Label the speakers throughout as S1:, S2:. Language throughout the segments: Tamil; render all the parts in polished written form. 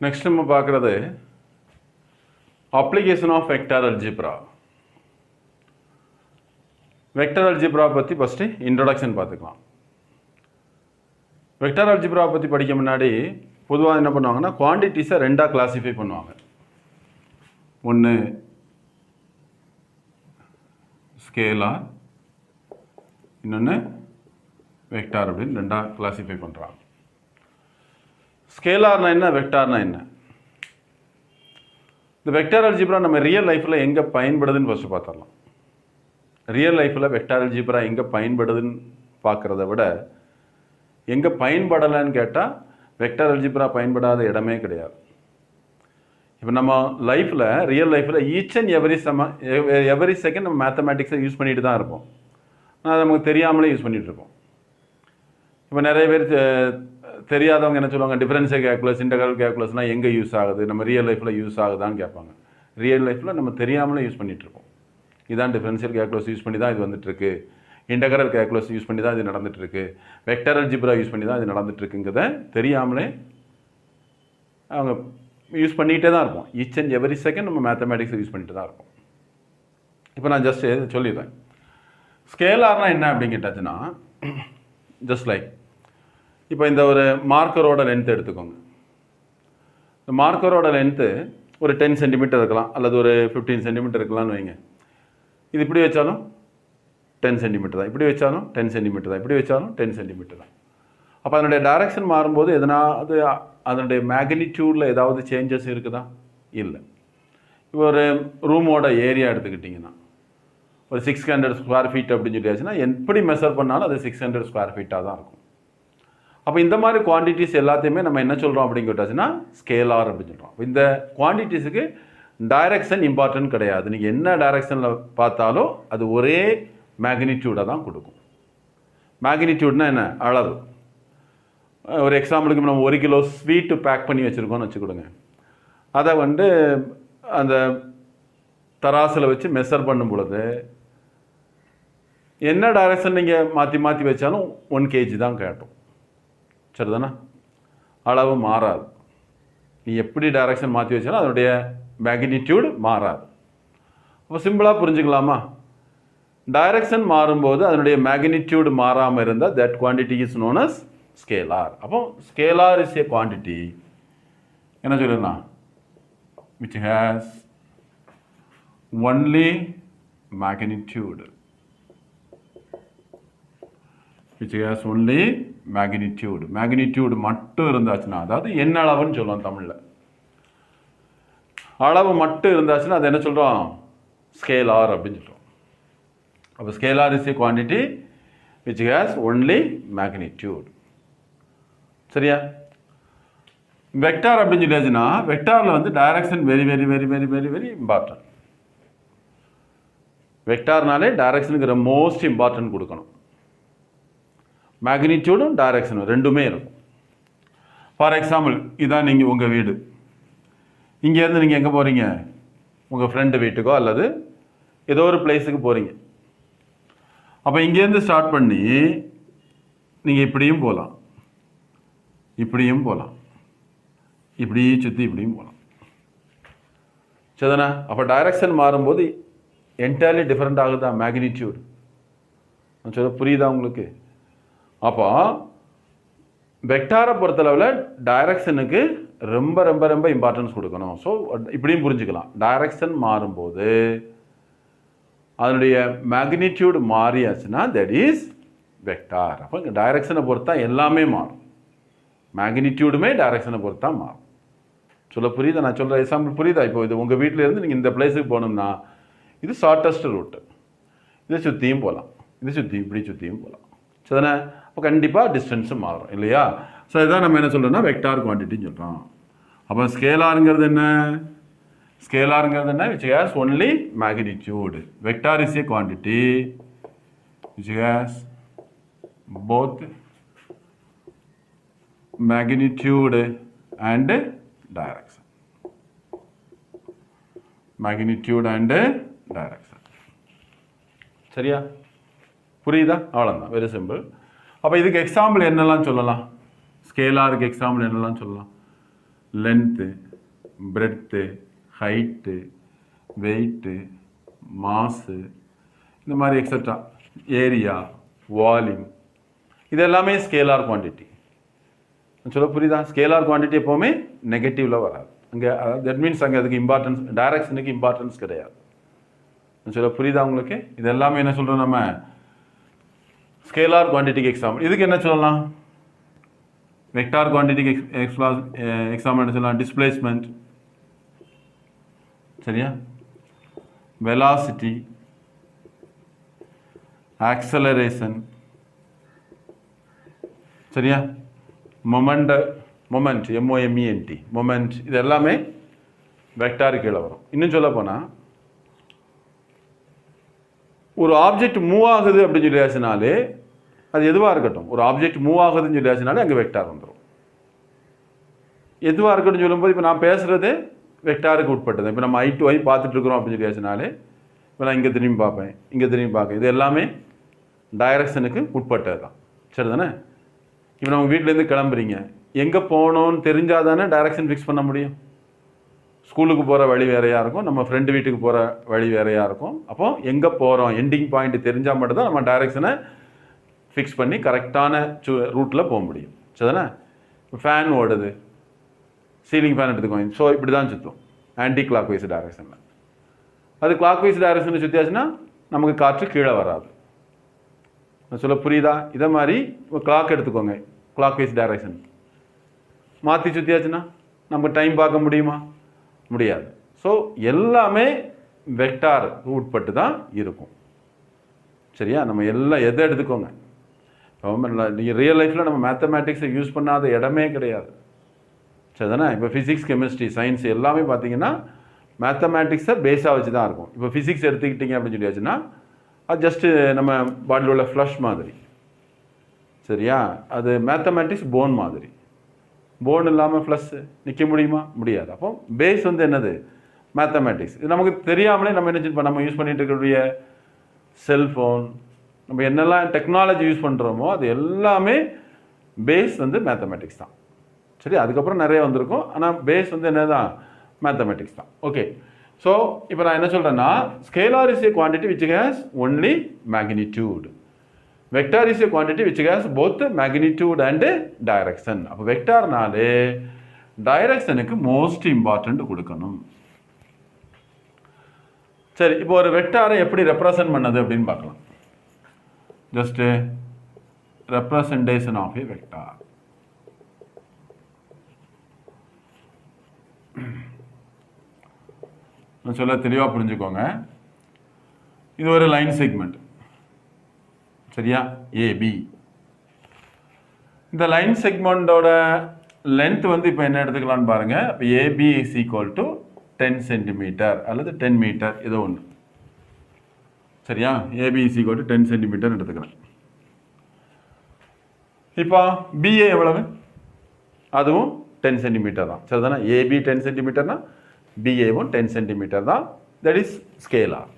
S1: Next நம்ம பார்க்குறது application of vector algebra. Vector algebra பற்றி ஃபஸ்ட்டு இன்ட்ரொடக்ஷன் பார்த்துக்கலாம். வெக்டார் அல்ஜிப்ரா பற்றி படிக்க முன்னாடி பொதுவாக என்ன பண்ணுவாங்கன்னா குவான்டிட்டிஸை ரெண்டாக கிளாஸிஃபை பண்ணுவாங்க. ஒன்று ஸ்கேலார், இன்னொன்று வெக்டார் அப்படின்னு ரெண்டாக கிளாஸிஃபை பண்ணுறாங்க. ஸ்கேலார்னா என்ன, வெக்டார்னா என்ன? இந்த வெக்டார் அல்ஜிப்ரா நம்ம ரியல் லைஃப்பில் எங்கே பயன்படுதுன்னு ஃபஸ்ட்டு பார்த்துடலாம். ரியல் லைஃப்பில் வெக்டார் அல்ஜிப்ரா எங்கே பயன்படுதுன்னு பார்க்குறத விட எங்கே பயன்படலைன்னு கேட்டால் வெக்டார் அல்ஜிப்ரா பயன்படாத இடமே கிடையாது. இப்போ நம்ம லைஃப்பில் ரியல் லைஃப்பில் ஈச் அண்ட் எவரி செகண்ட் நம்ம மேத்தமேட்டிக்ஸை யூஸ் பண்ணிட்டு தான் இருப்போம். அது நமக்கு தெரியாமலே யூஸ் பண்ணிகிட்டு இருப்போம். இப்போ நிறைய பேர் தெரியாதவங்க என்ன சொல்லுவாங்க, டிஃபரன்ஷியல் கேல்குலஸ், இன்டெக்ரல் கேல்குலஸ்லாம் எங்கே யூஸ் ஆகுது, நம்ம ரியல் லைஃப்பில் யூஸ் ஆகுதான்னு கேட்பாங்க. ரியல் லைஃப்பில் நம்ம தெரியாமலே யூஸ் பண்ணிகிட்ருப்போம். இதான் டிஃபரன்ஷியல் கேல்குலஸ் யூஸ் பண்ணி தான் இது வந்துட்டுருக்கு, இன்டெக்ரல் கேல்குலஸ் யூஸ் பண்ணி தான் இது நடந்துகிட்ருக்கு, வெக்டார் அல்ஜிப்ரா யூஸ் பண்ணி தான் இது நடந்துகிட்ருக்குங்கிறத தெரியாமலே அவங்க யூஸ் பண்ணிகிட்டே தான் இருப்போம். ஈச் அண்ட் எவரி செகண்ட் நம்ம மேத்தமேட்டிக்ஸை யூஸ் பண்ணிட்டு தான் இருப்போம். இப்போ நான் ஜஸ்ட் சொல்லிடுறேன். ஸ்கேலார்னால் என்ன அப்படின்னு கேட்டாச்சுன்னா, ஜஸ்ட் லைக் இப்போ இந்த ஒரு மார்க்கரோட லென்த் எடுத்துக்கோங்க. இந்த மார்க்கரோட லென்த்து ஒரு 10 சென்டிமீட்டர் இருக்கலாம், அல்லது ஒரு 15 சென்டிமீட்டர் இருக்கலாம்னு வைங்க. இது இப்படி வச்சாலும் 10 சென்டிமீட்டர் தான், இப்படி வச்சாலும் 10 சென்டிமீட்டர் தான், இப்படி வச்சாலும் 10 சென்டிமீட்டர் தான். அப்போ அதனுடைய டைரக்ஷன் மாறும்போது எதனாவது அதனுடைய மேக்னிடியூடில் ஏதாவது சேஞ்சஸ் இருக்குதா? இல்லை. இப்போ ஒரு ரூமோட ஏரியா எடுத்துக்கிட்டிங்கன்னா ஒரு 600 ஸ்கொயர் ஃபீட் அப்படின்னு சொல்லியாச்சுன்னா எப்படி மெஷர் பண்ணாலும் அது 600 ஸ்கொயர் ஃபீட்டாக தான் இருக்கும். அப்போ இந்த மாதிரி குவான்டிட்டிஸ் எல்லாத்தையுமே நம்ம என்ன சொல்கிறோம் அப்படின்னு கேட்டாச்சுன்னா ஸ்கேலார் அப்படின்னு சொல்கிறோம். இந்த குவான்டிட்டிஸுக்கு டைரக்ஷன் இம்பார்ட்டன்ட் கிடையாது. நீங்கள் என்ன டைரக்ஷனில் பார்த்தாலும் அது ஒரே மேக்னிடியூடாக தான் கொடுக்கும். மேக்னிடியூட்னா என்ன? அளவு. ஒரு எக்ஸாம்பிளுக்கு நம்ம 1 கிலோ ஸ்வீட்டு பேக் பண்ணி வச்சுருக்கோன்னு வச்சுக்கிடுங்க. அதை அந்த தராசில் வச்சு மெஷர் பண்ணும் பொழுது என்ன டைரக்ஷன் நீங்கள் மாற்றி வச்சாலும் 1 kg தான் கேட்டோம். சரிதானே? அளவு மாறாது. நீ எப்படி டைரக்ஷன் மாற்றி வச்சாலும் அதனுடைய மேக்னிடியூட் மாறாது. அப்போ சிம்பிளாக புரிஞ்சுக்கலாமா? டைரக்ஷன் மாறும்போது அதனுடைய மேக்னிடியூட் மாறாமல் இருந்தால் that quantity is known as scalar. அப்போ ஸ்கேலார் இஸ் ஏ குவான்டிட்டி என்ன சொல்லலாம், which has only magnitude, which has only magnitude. magnitude மட்டும் இருந்தாச்சுன்னா, அதாவது என்ன அளவுன்னு சொல்லுவோம் தமிழில். அளவு மட்டும் இருந்தாச்சுன்னா அது என்ன சொல்கிறோம்? ஸ்கேலார் அப்படின்னு சொல்கிறோம். அப்போ scalar is a quantity which has only magnitude. சரியா? வெக்டார் அப்படின்னு சொல்லியாச்சுன்னா வெக்டாரில் direction very very very very very very important. வெக்டார்னாலே டைரக்ஷனுக்கு மோஸ்ட் இம்பார்ட்டன்ட் கொடுக்கணும். மேக்னிடியூடும் டைரக்ஷனும் ரெண்டுமே இருக்கும். ஃபார் எக்ஸாம்பிள், இதான் நீங்கள் உங்கள் வீடு. இங்கேருந்து நீங்கள் எங்கே போகிறீங்க? உங்கள் ஃப்ரெண்டு வீட்டுக்கோ அல்லது ஏதோ ஒரு பிளேஸுக்கு போகிறீங்க. அப்போ இங்கேருந்து ஸ்டார்ட் பண்ணி நீங்கள் இப்படியும் போகலாம், இப்படியும் போகலாம், இப்படி சுற்றி இப்படியும் போகலாம். சரிதானே? அப்போ டைரக்ஷன் மாறும்போது என்டையர்லி டிஃப்ரெண்ட் ஆகுதா மேக்னிடியூட்? நான் சொல்ல புரியுதா உங்களுக்கு? அப்போ வெக்டாரை பொறுத்தளவில் டைரக்ஷனுக்கு ரொம்ப ரொம்ப ரொம்ப இம்பார்ட்டன்ஸ் கொடுக்கணும். ஸோ இப்படியும் புரிஞ்சுக்கலாம். டைரக்ஷன் மாறும்போது அதனுடைய மேக்னிடியூட் மாறியாச்சுன்னா தட் இஸ் வெக்டார். அப்போ இங்கே டைரக்ஷனை பொறுத்தா எல்லாமே மாறும். மேக்னிடியூடுமே டைரக்ஷனை பொறுத்தா மாறும். சொல்ல புரியுதா? நான் சொல்கிற எக்ஸாம்பிள் புரியுதா? இப்போ இது உங்கள் வீட்டில் இருந்து நீங்கள் இந்த பிளேஸுக்கு போகணும்னா இது ஷார்ட்டஸ்ட் ரூட்டு. இதை சுற்றியும் போகலாம், இது சுற்றியும் இப்படி சுற்றியும் போகலாம். சரிதானே? அப்போ கண்டிப்பாக டிஸ்டன்ஸும் மாறும் இல்லையா? ஸோ இதான் நம்ம என்ன சொல்கிறோம்னா வெக்டார் குவான்டிட்டின்னு சொல்கிறோம். அப்போ ஸ்கேலாருங்கிறது என்ன? ஸ்கேலாருங்கிறது என்ன? which has only magnitude. Vector is a quantity which has both magnitude and direction. Magnitude and direction. சரியா? புரியுதா? அவ்வளோதான், வெரி சிம்பிள். அப்போ இதுக்கு எக்ஸாம்பிள் என்னெல்லாம் சொல்லலாம்? ஸ்கேலாருக்கு எக்ஸாம்பிள் என்னெல்லாம் சொல்லலாம்? Length, breadth, height, weight, mass, இந்த மாதிரி எக்ஸட்ரா, ஏரியா, வால்யூம், இது எல்லாமே ஸ்கேலார் குவான்டிட்டி. சொல்ல புரியுதா? ஸ்கேலார் குவான்டிட்டி எப்போவுமே நெகட்டிவில் வராது. அங்கே தட் மீன்ஸ் அங்கே அதுக்கு இம்பார்ட்டன்ஸ், டைரக்ஷனுக்கு இம்பார்ட்டன்ஸ் கிடையாது. சொல்ல புரியுதா உங்களுக்கு? இது எல்லாமே என்ன சொல்கிறோம் நம்ம? ஸ்கேலார் குவான்டிட்டிக்கு எக்ஸாம்பிள். இதுக்கு என்ன சொல்லலாம்? வெக்டார் குவான்டிட்டிக்கு எக்ஸாம்பிள் என்ன சொல்லலாம்? டிஸ்பிளேஸ்மெண்ட், சரியா? வெலாசிட்டி, ஆக்சலரேஷன், சரியா? மொமெண்ட், MOMENT, மொமெண்ட், இது எல்லாமே வெக்டார் கீழே வரும். இன்னும் சொல்ல போனால் ஒரு ஆப்ஜெக்ட் மூவ் ஆகுது அப்படின்னு சொல்லியாச்சுனாலே, அது எதுவாக இருக்கட்டும், ஒரு ஆப்ஜெக்ட் மூவ் ஆகுதுன்னு சொல்லியாச்சுனாலே அங்கே வெக்டார் வந்துடும். எதுவாக இருக்கட்டும் சொல்லும்போது, இப்போ நான் பேசுகிறது வெக்டாருக்கு உட்பட்டது. இப்போ நம்ம I to I பார்த்துட்டு இருக்கிறோம் அப்படின்னு சொல்லியாச்சுனாலே, இப்போ நான் இங்கே திரும்பி பார்ப்பேன், இங்கே திரும்பி பார்ப்பேன், இது எல்லாமே டைரக்ஷனுக்கு உட்பட்டது தான். சரி தானே? இப்போ நம்ம வீட்டிலேருந்து கிளம்புறீங்க, எங்கே போகணும்னு தெரிஞ்சால் தானே டைரக்ஷன் ஃபிக்ஸ் பண்ண முடியும். ஸ்கூலுக்கு போகிற வழி வேறையாக இருக்கும், நம்ம ஃப்ரெண்டு வீட்டுக்கு போகிற வழி வேறையாக இருக்கும். அப்போ எங்கே போகிறோம், எண்டிங் பாயிண்ட் தெரிஞ்சால் மட்டும்தான் நம்ம டைரக்ஷனை ஃபிக்ஸ் பண்ணி கரெக்டான ரூட்டில் போக முடியும். சரிதானே? இப்போ ஃபேன் ஓடுது, சீலிங் ஃபேன் எடுத்துக்கோங்க. ஸோ இப்படி தான் சுற்றும், ஆன்டி கிளாக் வைஸ் டைரக்ஷனில். அது கிளாக் வைஸ் டைரக்ஷனில் சுற்றியாச்சுன்னா நமக்கு காற்று கீழே வராது. சொல்ல புரியுதா? இதை மாதிரி இப்போ கிளாக் எடுத்துக்கோங்க, கிளாக் வைஸ் டைரக்ஷன் மாற்றி சுற்றியாச்சுன்னா நம்ம டைம் பார்க்க முடியுமா? முடியாது. ஸோ எல்லாமே வெக்டார் உட்பட்டு தான் இருக்கும். சரியா? நம்ம எல்லாம் எதை எடுத்துக்கோங்க, நீங்கள் ரியல் லைஃப்பில் நம்ம மேத்தமேட்டிக்ஸை யூஸ் பண்ணாத இடமே கிடையாது. சரிதானே? இப்போ ஃபிசிக்ஸ், கெமிஸ்ட்ரி, சயின்ஸ் எல்லாமே பார்த்தீங்கன்னா மேத்தமேட்டிக்ஸை பேஸாக வச்சு தான் இருக்கும். இப்போ ஃபிசிக்ஸ் எடுத்துக்கிட்டிங்க அப்படின்னு சொல்லியாச்சுன்னா அது ஜஸ்ட்டு நம்ம பாடியில் உள்ள ஃப்ளஷ் மாதிரி. சரியா? அது மேத்தமேட்டிக்ஸ் போன் மாதிரி. போன் இல்லாமல் ஃப்ளஷ் நிற்க முடியுமா? முடியாது. அப்போ பேஸ் வந்து என்னது? மேத்தமேட்டிக்ஸ். இது நமக்கு தெரியாமலே நம்ம என்ன இப்போ நம்ம யூஸ் பண்ணிட்டு இருக்கக்கூடிய செல்ஃபோன், நம்ம என்னெல்லாம் டெக்னாலஜி யூஸ் பண்ணுறோமோ அது எல்லாமே பேஸ் வந்து மேத்தமேட்டிக்ஸ் தான். சரி, அதுக்கப்புறம் நிறைய வந்திருக்கும், ஆனால் பேஸ் வந்து என்ன தான்? மேத்தமேட்டிக்ஸ் தான். ஓகே. ஸோ இப்போ நான் என்ன சொல்கிறேன்னா, scalar is a quantity which has only magnitude. Vector is a quantity which has both magnitude and direction. அப்போ வெக்டார்னாலே டைரக்ஷனுக்கு மோஸ்ட் இம்பார்ட்டன்ட் கொடுக்கணும். சரி, இப்போ ஒரு வெக்டாரை எப்படி ரெப்ரசன்ட் பண்ணது அப்படின்னு பார்க்கலாம். Just representation of A vector. சொல்ல தெளிவாக புரிஞ்சுக்கோங்க. இது ஒரு லைன் செக்மெண்ட், சரியா? ஏபி. இந்த லைன் செக்மெண்டோட லென்த் வந்து இப்போ என்ன எடுத்துக்கலான்னு பாருங்க. இப்போ AB is equal to 10 centimetre அல்லது 10 மீட்டர், ஏதோ ஒன்று. சரியா? AB is equal to 10 centimetre எடுத்துக்கிறேன். இப்போ பிஏ எவ்வளவு? அதுவும் 10 சென்டிமீட்டர் தான். சரிதானே? ஏபி 10 சென்டிமீட்டர்னா பிஏவும் 10 சென்டிமீட்டர் தான். That is scalar.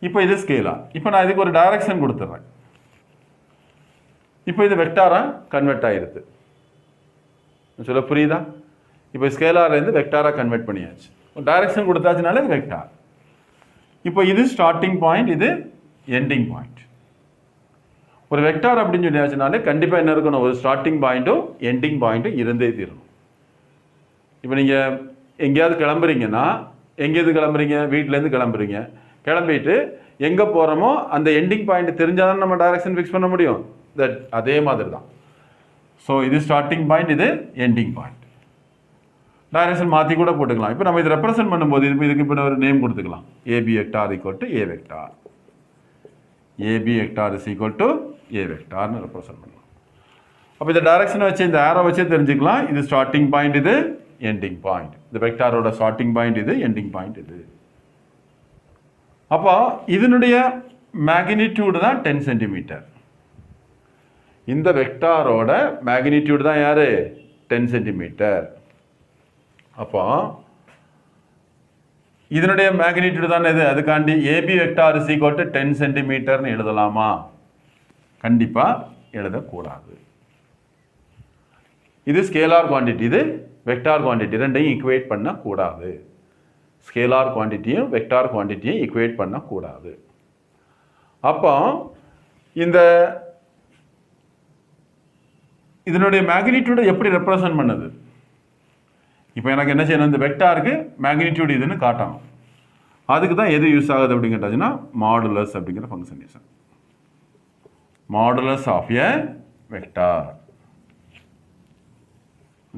S1: இப்போ இது ஸ்கேலார். இப்போ நான் இதுக்கு ஒரு டைரக்ஷன் கொடுத்துட்றேன். இப்போ இது வெக்டாராக கன்வெர்ட் ஆகிருது. சொல்ல புரியுதா? இப்போ ஸ்கேலார்லேருந்து வெக்டாராக கன்வெர்ட் பண்ணியாச்சு. டைரக்ஷன் கொடுத்தாச்சுனால இது வெக்டார். இப்போ இது ஸ்டார்டிங் பாயிண்ட், இது எண்டிங் பாயிண்ட். ஒரு வெக்டார் அப்படின்னு சொல்லியாச்சுனாலே கண்டிப்பாக என்ன இருக்கணும்? ஒரு ஸ்டார்டிங் பாயிண்ட்டும் எண்டிங் பாயிண்ட்டும் இருந்தே தீரணும். இப்போ நீங்கள் எங்கேயாவது கிளம்புறீங்கன்னா, எங்கேயாவது கிளம்புறீங்க, வீட்டிலேருந்து கிளம்புறீங்க, கிளம்பிட்டு எங்கே போகிறோமோ அந்த எண்டிங் பாயிண்ட் தெரிஞ்சால் தான் நம்ம டைரக்ஷன் ஃபிக்ஸ் பண்ண முடியும். தட் அதே மாதிரி தான். ஸோ இது ஸ்டார்டிங் பாயிண்ட், இது எண்டிங் பாயிண்ட். டைரக்ஷன் மாற்றி கூட போட்டுக்கலாம். இப்போ நம்ம இது ரெப்ரசென்ட் பண்ணும்போது இதுக்கு இப்போ ஒரு நேம் கொடுத்துக்கலாம். AB vector equal to A vector. AB vector is equal to A வெக்டார்னு ரெப்ரசென்ட் பண்ணலாம். அப்போ இந்த டைரக்ஷனை வச்சு, இந்த ஆரோ வச்சே தெரிஞ்சுக்கலாம். இது ஸ்டார்டிங் பாயிண்ட், இது எண்டிங் பாயிண்ட். இந்த வெக்டாரோட ஸ்டார்டிங் பாயிண்ட் இது, எண்டிங் பாயிண்ட் இது. அப்போ இதனுடைய மேக்னிடியூடு தான் 10 சென்டிமீட்டர். இந்த வெக்டாரோட மேக்னிடியூடு தான் யாரு? 10 சென்டிமீட்டர். அப்போ இதனுடைய மேக்னிடியூடு தான் இது. அதுக்காண்டி AB vector is equal to 10 சென்டிமீட்டர்னு எழுதலாமா? கண்டிப்பாக எழுதக்கூடாது. இது ஸ்கேலார் குவான்டிட்டி, இது வெக்டார் குவான்டிட்டி, ரெண்டையும் ஈக்குவேட் பண்ணக்கூடாது. ஸ்கேலார் குவான்டிட்டியும் வெக்டார் குவான்டிட்டியும் ஈக்குவேட் பண்ணக்கூடாது. அப்போ இந்த இதனுடைய மேக்னிடியூடை எப்படி ரெப்ரசன்ட் பண்ணுது? இப்போ எனக்கு என்ன செய்யணும், இந்த வெக்டாருக்கு மேக்னிடியூட் இதுன்னு காட்டணும். அதுக்கு தான் எது யூஸ் ஆகுது அப்படின்னு கேட்டாச்சுன்னா மாடுலஸ் அப்படிங்கிற ஃபங்க்ஷன் யூஸ் ஆகுது. மாடுலஸ் ஆஃப் எ வெக்டார்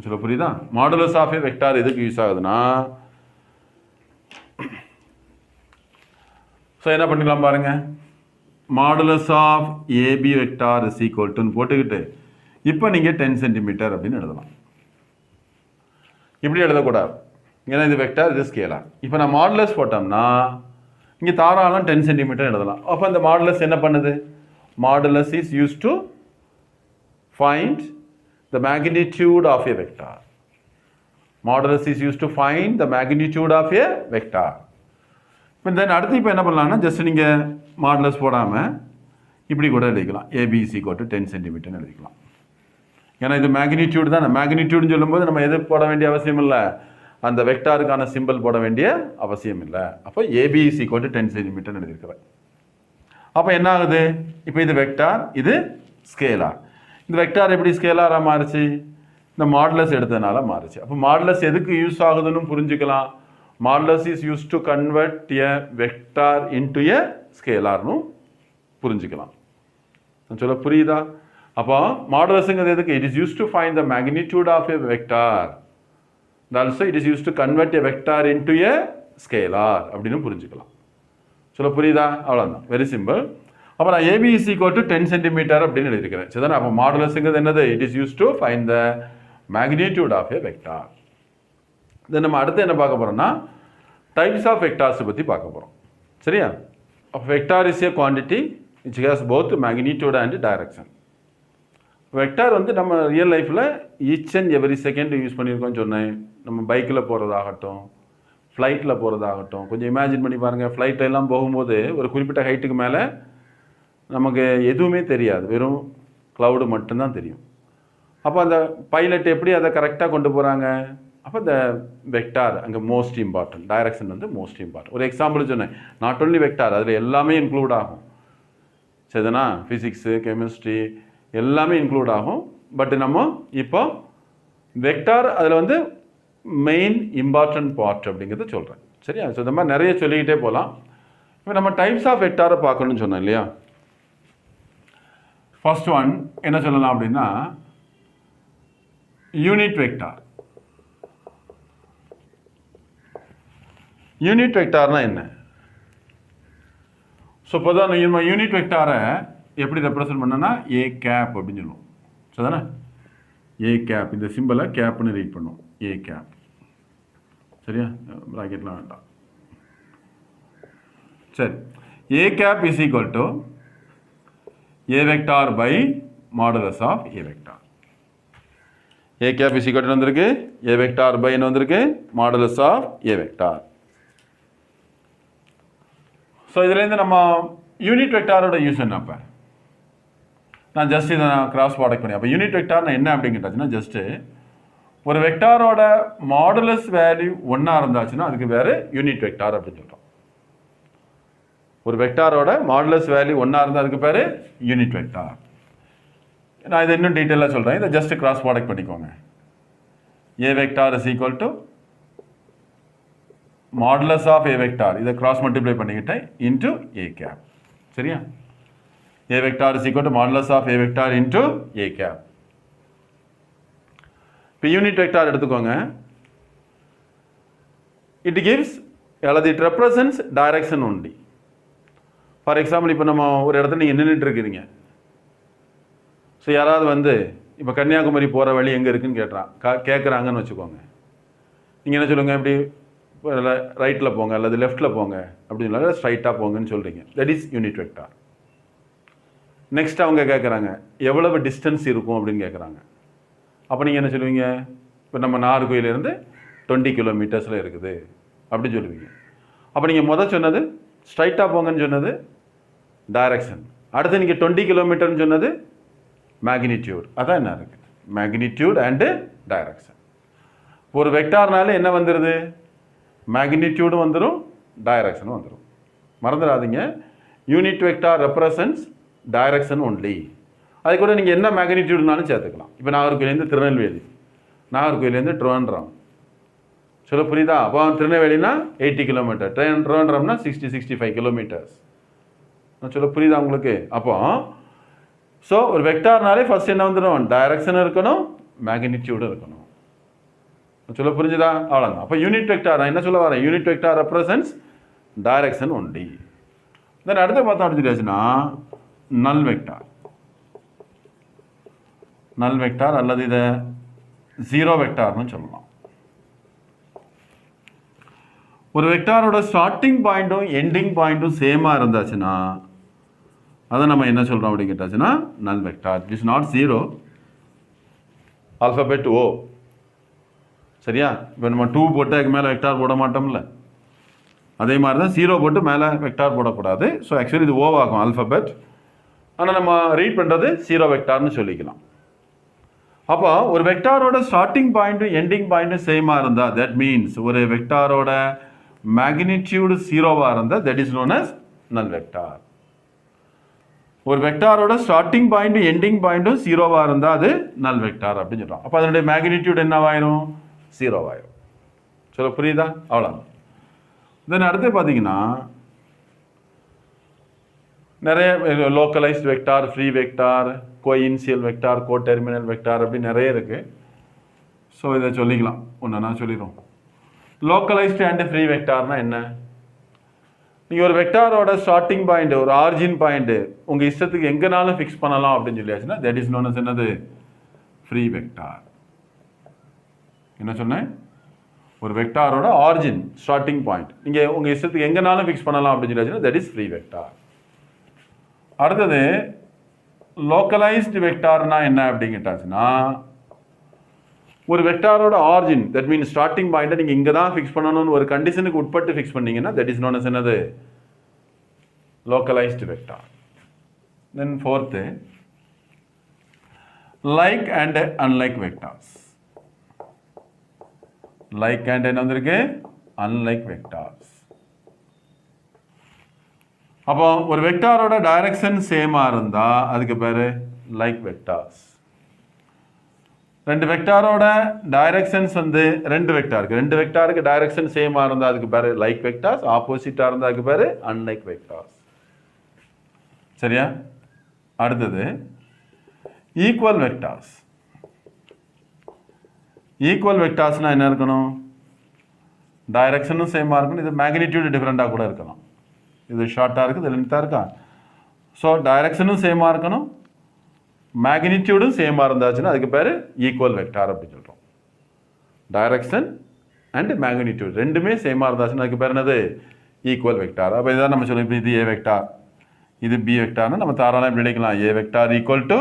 S1: சொல்ல புரியுதா? மாடுலஸ் ஆஃப் எ வெக்டார் எதுக்கு யூஸ் ஆகுதுன்னா, ஸோ என்ன பண்ணிக்கலாம் பாருங்க, modulus of AB vector is equal டுன்னு போட்டுக்கிட்டு இப்போ நீங்கள் 10 சென்டிமீட்டர் அப்படின்னு எழுதலாம். இப்படி எழுதக்கூடாது, ஏன்னா இது வெக்டார், இது ஸ்கேலார். இப்போ நான் மாடுலஸ் போட்டோம்னா இங்கே தாராளம் 10 சென்டிமீட்டர் எழுதலாம். அப்போ அந்த மாடுலஸ் என்ன பண்ணுது? Modulus is use to find the magnitude of a vector. Modulus is use to find the magnitude of a vector. இப்போ தென் அடுத்து இப்போ என்ன பண்ணலாம்னா, ஜஸ்ட் நீங்கள் மாடுலஸ் போடாமல் இப்படி கூட எழுதிக்கலாம். ஏபிசி கோட்டு 10 சென்டிமீட்டர்னு எழுதிக்கலாம். ஏன்னா இது மேக்னிடியூட் தான். மேக்னிடியூட்னு சொல்லும்போது நம்ம எது போட வேண்டிய அவசியம் இல்லை, அந்த வெக்டாருக்கான சிம்பிள் போட வேண்டிய அவசியம் இல்லை. அப்போ ஏபிசி கோட்டு 10 சென்டிமீட்டர்னு எழுதியிருக்கிறேன். அப்போ என்ன ஆகுது, இப்போ இது வெக்டார், இது ஸ்கேலார். இந்த வெக்டார் எப்படி ஸ்கேலாராக மாறுச்சு? இந்த மாடுலஸ் எடுத்ததுனால மாறுச்சு. அப்போ மாடுலஸ் எதுக்கு யூஸ் ஆகுதுன்னு புரிஞ்சுக்கலாம். Modulus is use to convert a vector into a ஸ்கேலார்னு புரிஞ்சுக்கலாம். சொல்ல புரியுதா? அப்போ மாடுலஸுங்கிறது எதுக்கு? It is use to find the magnitude of a vector, also it is use to convert a vector into a scalar அப்படின்னு புரிஞ்சுக்கலாம். சொல்ல புரியுதா? அவ்வளோதான், வெரி சிம்பிள். அப்போ நான் AB is equal to 10 centimetre அப்படின்னு எழுதிக்கிறேன். சரிதானே? அப்போ மாடுலஸுங்கிறது என்னது? It is use to find the magnitude of a vector. Then நம்ம அடுத்து என்ன பார்க்க போகிறோம்னா, டைப்ஸ் ஆஃப் வெக்டார்ஸை பற்றி பார்க்க போகிறோம். சரியா? அப்போ vector is a quantity which has both magnitude and direction. Vector வந்து நம்ம ரியல் லைஃப்பில் each and every second use பண்ணியிருக்கோம்னு சொன்னேன். நம்ம பைக்கில் போகிறதாகட்டும், ஃப்ளைட்டில் போகிறதாகட்டும், கொஞ்சம் இமேஜின் பண்ணி பாருங்கள். ஃப்ளைட்டில் எல்லாம் போகும்போது ஒரு குறிப்பிட்ட ஹைட்டுக்கு மேலே நமக்கு எதுவுமே தெரியாது, வெறும் க்ளவுடு மட்டும்தான் தெரியும். அப்போ அந்த பைலட் எப்படி அதை கரெக்டாக கொண்டு போகிறாங்க? அப்போ இந்த வெக்டார் அங்கே மோஸ்ட் இம்பார்ட்டன்ட், டைரக்ஷன் வந்து மோஸ்ட் இம்பார்ட்டன்ட். ஒரு எக்ஸாம்பிள் சொன்னேன், நாட் ஒன்லி வெக்டார், அதில் எல்லாமே இன்க்ளூட் ஆகும். சரிதானா? ஃபிசிக்ஸு, கெமிஸ்ட்ரி எல்லாமே இன்க்ளூட் ஆகும். பட் நம்ம இப்போ வெக்டார் அதில் வந்து மெயின் இம்பார்ட்டன்ட் பார்ட் அப்படிங்கிறத சொல்கிறேன். சரியா? ஸோ இந்த மாதிரி நிறைய சொல்லிக்கிட்டே போகலாம். இப்போ நம்ம டைப்ஸ் ஆஃப் வெக்டாரை பார்க்கணும்னு சொன்னோம் இல்லையா? ஃபர்ஸ்ட் ஒன் என்ன சொல்லலாம் அப்படின்னா, யூனிட் வெக்டார். யூனிட் வெக்டார்னா என்ன? ஸோ இப்போதான் நம்ம யூனிட் வெக்டாரை எப்படி ரெப்ரசன்ட் பண்ணனா, ஏ கேப் அப்படின்னு சொல்லுவோம். சரிதானே? ஏ கேப், இந்த சிம்பிளை கேப்னு ரீட் பண்ணுவோம். A cap. சரியா? ப்ராக்கெட்லாம் வேண்டாம். சரி, A cap is equal to A vector by modulus of A vector. A cap is equal to வந்திருக்கு, ஏ வெக்டார் பை என்ன வந்திருக்கு, modulus of A vector. So இதுலேருந்து நம்ம யூனிட் வெக்டாரோட யூஸ் என்ன? அப்போ நான் ஜஸ்ட் இதை நான் கிராஸ் ப்ராடக்ட் பண்ணி, அப்போ யூனிட் வெக்டார்னா என்ன அப்படின்னு கேட்டாச்சுன்னா, ஜஸ்ட்டு ஒரு வெக்டாரோட மாடுலஸ் வேல்யூ ஒன்றா இருந்தாச்சுன்னா அதுக்கு வேறு யூனிட் வெக்டார் அப்படின்னு சொல்கிறோம். ஒரு வெக்டாரோட மாடுலஸ் வேல்யூ ஒன்றா இருந்தால் அதுக்கு பேர் யூனிட் வெக்டார். நான் இதை இன்னும் டீட்டெயிலாக சொல்கிறேன், இதை ஜஸ்ட் கிராஸ் ப்ராடக்ட் பண்ணிக்கோங்க. A vector is equal to modulus of A vector, இதை கிராஸ் மல்டிப்ளை பண்ணிக்கிட்டேன் இன்ட்டு ஏ கேப். சரியா? A vector is equal to modulus of A vector into A cap. இப்போ யூனிட் வெக்டார் எடுத்துக்கோங்க. இட் கிவ்ஸ் அல்லது it represents direction only. For example, இப்போ நம்ம ஒரு இடத்துல நீங்கள் நின்றுட்டு இருக்கிறீங்க. ஸோ யாராவது வந்து இப்போ கன்னியாகுமரி போகிற வழி எங்கே இருக்குன்னு கேட்குறாங்கன்னு வச்சுக்கோங்க. நீங்கள் என்ன சொல்லுங்கள், இப்படி ரைட்டில் போங்க அல்லது லெஃப்ட்டில் போங்க அப்படின்னு சொல்லி ஸ்ட்ரைட்டாக போங்கன்னு சொல்கிறீங்க. That is unit vector. Next அவங்க கேட்குறாங்க எவ்வளவு டிஸ்டன்ஸ் இருக்கும் அப்படின்னு கேட்குறாங்க. அப்போ நீங்கள் என்ன சொல்லுவீங்க, இப்போ நம்ம நாகர்கோயிலேருந்து 20 கிலோமீட்டர்ஸில் இருக்குது அப்படின்னு சொல்லுவீங்க. அப்போ நீங்கள் சொன்னது ஸ்ட்ரைட்டாக போங்கன்னு சொன்னது டைரக்ஷன், அடுத்து நீங்கள் 20 கிலோமீட்டர்னு சொன்னது மேக்னிடியூட். அதான் என்ன இருக்குது, மேக்னிடியூட் அண்டு டைரக்ஷன். ஒரு வெக்டார்னால என்ன வந்துடுது? மேக்னிடியூடும் வந்துடும், டைரக்ஷனும் வந்துடும். மறந்துடாதீங்க, unit vector represents direction only. அது கூட நீங்கள் என்ன மேக்னிடியூட்னாலும் சேர்த்துக்கலாம். இப்போ நாகர்கோயிலேருந்து திருநெல்வேலி, நாகர்கோயிலேருந்து ட்ரிவாண்ட்ரம், சொல்ல புரியுதா? அப்போ திருநெல்வேலினா 80 கிலோமீட்டர், ட்ரிவாண்ட்ரம்னா 65 கிலோமீட்டர்ஸ். சொல்ல புரியுதா உங்களுக்கு? அப்போ ஸோ ஒரு வெக்டார்னாலே ஃபர்ஸ்ட் என்ன வந்துடும்? டைரக்ஷன் இருக்கணும், மேக்னிடியூடும் இருக்கணும். சொல்ல புரிஞ்சுதா? அவ்வளோதான். அப்போ யூனிட் வெக்டார் நான் என்ன சொல்ல வரேன்? Unit vector represents direction only. Then அடுத்து பார்த்தா அப்படிச்சுன்னா நல் வெக்டார். நல் வெக்டார் அல்லது இதை ஜீரோ வெக்டார்னு சொல்லலாம். ஒரு வெக்டாரோட ஸ்டார்டிங் பாயிண்ட்டும் எண்டிங் பாயிண்ட்டும் சேமாக இருந்தாச்சுன்னா அதை நம்ம என்ன சொல்கிறோம் அப்படின்னு கேட்டாச்சுன்னா null vector. It is not zero, alphabet O. சரியா? இப்போ நம்ம 2 போட்டு அதுக்கு மேலே வெக்டார் போட மாட்டோம்ல, அதே மாதிரி தான் 0 போட்டு மேலே வெக்டார் போடக்கூடாது. ஸோ ஆக்சுவலி இது ஓவாகும் ஆல்ஃபபெட், ஆனால் நம்ம ரீட் பண்ணுறது 0 வெக்டார்னு சொல்லிக்கலாம். அப்போ ஒரு வெக்டாரோட ஸ்டார்டிங் பாயிண்ட்டும் எண்டிங் பாயிண்ட்டும் சேமாக இருந்தால் தட் மீன்ஸ் ஒரு வெக்டாரோட மேக்னிடியூடு 0வாக இருந்தால் தட் இஸ் நோன் அஸ் நல் வெக்டார். ஒரு வெக்டாரோட ஸ்டார்டிங் பாயிண்ட்டும் எண்டிங் பாயிண்ட்டும் 0வாக இருந்தால் அது நல் வெக்டார் அப்படின்னு சொல்கிறோம். அப்போ அதனுடைய மேக்னிடியூட் என்னவாயிரும்? 0வாயிரும். சொல்ல புரியுதா? அவ்வளோதான். தென் அடுத்து பார்த்தீங்கன்னா நிறைய localised vector, free vector, coinitial vector, coterminal vector அப்படி நிறைய இருக்குது. ஸோ இதை சொல்லிக்கலாம், ஒன்று நான் சொல்லிடுவோம். லோக்கலைஸ்டு அண்ட் ஃப்ரீ வெக்டார்னா என்ன? நீங்கள் ஒரு வெக்டாரோட ஸ்டார்டிங் பாயிண்ட், ஒரு ஆரிஜின் பாயிண்ட் உங்கள் இஷ்டத்துக்கு எங்கேனாலும் ஃபிக்ஸ் பண்ணலாம் அப்படின்னு சொல்லியாச்சுன்னா தட் இஸ் நோன் அஸ் என்னது? Free vector. என்ன சொன்னேன்? ஒரு வெக்டாரோட ஆரிஜின் ஸ்டார்டிங் பாயிண்ட் நீங்கள் உங்கள் இஷ்டத்துக்கு எங்கேனாலும் ஃபிக்ஸ் பண்ணலாம் அப்படின்னு சொல்லியாச்சுன்னா தட் இஸ் ஃப்ரீ வெக்டார். அடுத்தது லோக்கலைஸ்டு வெக்டார்னா என்ன அப்படின்னு கேட்டாச்சுன்னா ஒரு வெக்டாரோட ஆரிஜின் தட் மீன் ஸ்டார்டிங் பாயிண்ட்டை நீங்கள் இங்கே தான் ஃபிக்ஸ் பண்ணணும்னு ஒரு கண்டிஷனுக்கு உட்பட்டு ஃபிக்ஸ் பண்ணீங்கன்னா தட் இஸ் நோன் அஸ் என்னது? Localised vector. Then fourth like and unlike vectors. Like and என்ன வந்திருக்கு? Unlike vectors. அப்போ ஒரு வெக்டாரோட டைரக்ஷன் சேமாக இருந்தால் அதுக்கு பேர் லைக் வெக்டார்ஸ். ரெண்டு வெக்டாரோட டைரக்ஷன்ஸ் வந்து ரெண்டு வெக்டாருக்கு டைரக்ஷன் சேமாக இருந்தால் அதுக்கு பேர் லைக் வெக்டார்ஸ், ஆப்போசிட்டாக இருந்தால் அதுக்கு பேர் அன்லைக் வெக்டார்ஸ். சரியா? அடுத்தது ஈக்குவல் வெக்டார்ஸ். ஈக்குவல் வெக்டார்ஸ்னால் என்ன இருக்கணும்? டைரக்ஷனும் சேமாக இருக்கணும், இது மேக்னிடியூட் டிஃப்ரெண்ட்டாக கூட இருக்கலாம். இது ஷார்ட்டாக இருக்குது, இது லென்த்தாக இருக்கா? ஸோ டைரக்ஷனும் சேமாக இருக்கணும், மேக்னிடியூடும் சேமாக இருந்தாச்சுன்னா அதுக்கு பேர் ஈக்குவல் வெக்டார் அப்படின்னு சொல்கிறோம். டைரக்ஷன் அண்ட் மேக்னிடியூட் ரெண்டுமே சேமாக இருந்தாச்சுன்னா அதுக்கு பேர் என்னது? Equal vector. அப்போ இதான் நம்ம சொல்லுவோம், இப்போ இது ஏ வெக்டார், இது பி வெக்டார்னு நம்ம தாராளமாக இப்படி எழுதிக்கலாம். A vector equal to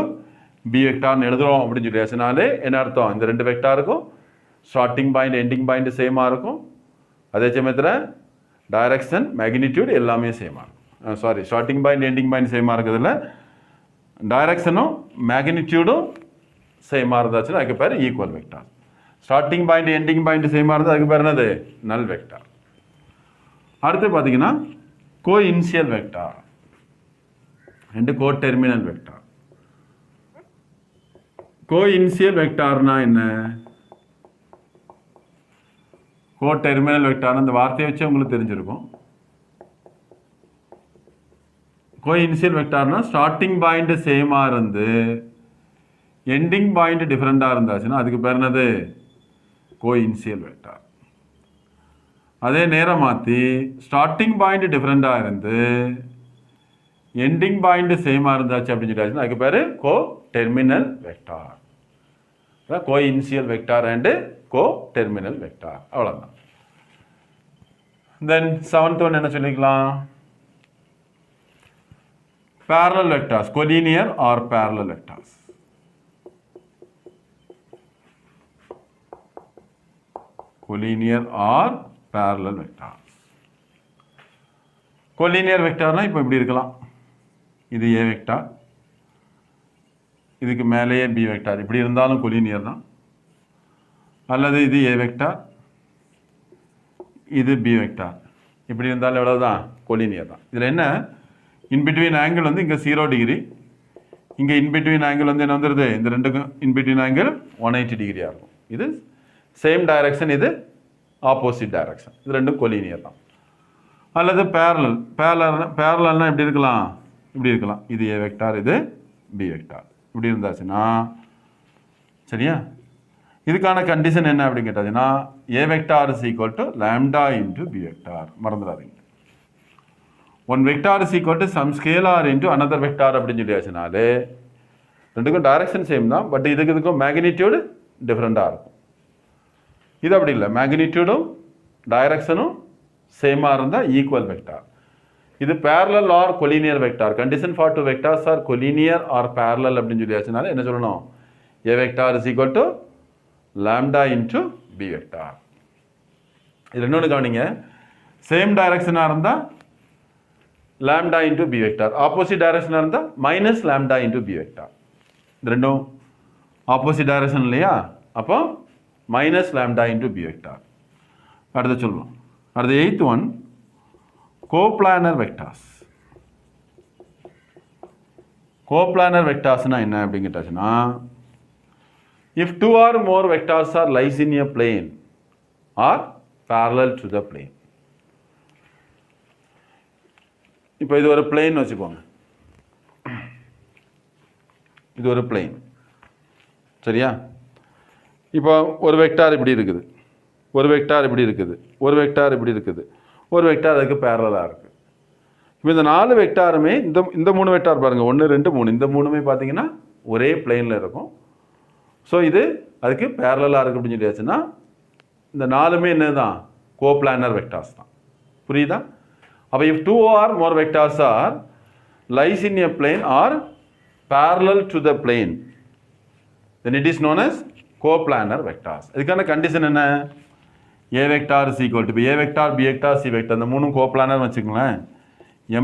S1: B வெக்டார்னு எழுதுகிறோம் அப்படின்னு சொல்லி பேசினாலே என்ன அர்த்தம்? இந்த ரெண்டு வெக்டாருக்கும் ஸ்டார்டிங் பாயிண்ட் எண்டிங் பாயிண்ட் சேமாக இருக்கும், அதே சமயத்தில் டைரக்ஷன் மேக்னிடியூட் எல்லாமே சேமாக இருக்கும். Sorry, starting point ending point சேமாக இருக்கிறதுல டைரக்ஷனும் மேக்னிடியூடும் சேமாக இருந்தாச்சுன்னா அதுக்கு பேர் equal vector. Starting point ending point சேமாக இருந்தால் அதுக்கு பேர் என்னது? Null vector. அடுத்து பார்த்தீங்கன்னா coinitial vector and coterminal vector. Coinitial வெக்டார்னா என்ன? கோ டெர்மினல் வெக்டார் அந்த வார்த்தையை வச்சு உங்களுக்கு தெரிஞ்சிருக்கும். கோ இனிஷியல் வெக்டார்னா ஸ்டார்டிங் பாயிண்ட் சேமாக இருந்து எண்டிங் பாயிண்ட் டிஃப்ரெண்ட்டாக இருந்தாச்சுன்னா அதுக்கு பேர் என்னது? கோ இனிஷியல் வெக்டார். அதே நேரம் மாற்றி ஸ்டார்டிங் பாயிண்ட் டிஃப்ரெண்ட்டாக இருந்து எண்டிங் பாயிண்ட் சேமாக இருந்தாச்சு அப்படின்னு சொல்லியாச்சுன்னா அதுக்கு பேர் coterminal vector. Coinitial vector and coterminal vector. அவ்வளோதான். தென் செவன்த் ஒன் என்ன சொல்லிக்கலாம்? parallel vectors, collinear or parallel vectors. Collinear or parallel vectors. Collinear vectorனா இப்போ இப்படி இருக்கலாம். இது A வெக்டார், இதுக்கு மேலேயே பி வெக்டார் இப்படி இருந்தாலும் கொலினியர் தான். அல்லது இது ஏ வெக்டார், இது பி வெக்டார், இப்படி இருந்தாலும் எவ்வளோதான் கொலினியர் தான். இதில் என்ன, இன்பிட்வீன் ஆங்கிள் வந்து இங்கே 0 டிகிரி, இங்கே இன்பிட்வீன் ஆங்கிள் வந்து என்ன வந்துடுது, இந்த ரெண்டுக்கும் இன்பிட்வீன் ஆங்கிள் 180 டிகிரியாக இருக்கும். இது சேம் டைரக்ஷன், இது ஆப்போசிட் டைரக்ஷன், இது ரெண்டும் கொலினியர் தான். அல்லது பேரலல், பேரலல்னா எப்படி இருக்கலாம், இப்படி இருக்கலாம். இது ஏ வெக்டார், இது பி வெக்டார், இப்படி இருந்தாச்சுன்னா சரியா. இதுக்கான கண்டிஷன் என்ன அப்படின்னு கேட்டாச்சுன்னா A vector is equal to lambda into B vector. மறந்துடாதீங்க. One vector is equal to some scalar into another vector அப்படின்னு சொல்லியாச்சுனாலே ரெண்டுக்கும் டைரக்ஷன் சேம் தான், பட் இதுக்கும் மேக்னிடியூடு டிஃப்ரெண்ட்டாக இருக்கும். இது அப்படி இல்லை, மேக்னிடியூடும் டைரக்ஷனும் சேமாக இருந்தால் ஈக்குவல் வெக்டார். இது parallel or collinear vector. Condition for two vectors are collinear or parallel அப்படின்னு சொல்லியாச்சுனால என்ன சொல்லணும், A vector is equal to lambda into B vector. இது இன்னொன்று கவனிங்க, சேம் டைரக்ஷனாக இருந்தால் lambda into B vector, opposite டைரக்ஷனாக இருந்தால் minus lambda into B vector. இது ரெண்டும் ஆப்போசிட் டைரக்ஷன் இல்லையா, அப்போ minus lambda into B vector. அடுத்து சொல்லலாம். அடுத்து 8th one, coplanar vectors. Coplanar வெக்டார்ஸ்னா என்ன அப்படின்னு கேட்டாச்சுன்னா, if two or more vectors are lies in a plane or parallel to the plane. இப்போ இது ஒரு பிளேன் வச்சுக்கோங்க, இது ஒரு பிளேன் சரியா. இப்போ ஒரு வெக்டார் இப்படி இருக்குது, ஒரு வெக்டார் இப்படி இருக்குது, ஒரு வெக்டார் இப்படி இருக்குது, ஒரு வெக்டார் அதுக்கு பேரலாக இருக்குது. இப்போ இந்த 4 வெக்டாருமே இந்த 3 வெக்டார் பாருங்கள், 1 2 3, இந்த 3மே பார்த்தீங்கன்னா ஒரே பிளேனில் இருக்கும். ஸோ இது அதுக்கு பேரலாக இருக்குது அப்படின்னு சொல்லியாச்சுன்னா இந்த 4மே என்ன தான், கோப்ளானர் வெக்டார்ஸ் தான். புரியுதா? அப்போ if two or more vectors are lies in a plane or parallel to the plane, then it is known as coplanar vectors. இதுக்கான கண்டிஷன் என்ன, a vector is equal to a vector, b vector, c vector, இந்த மூணும் கோப்ளானர் வச்சுக்கோங்களேன்.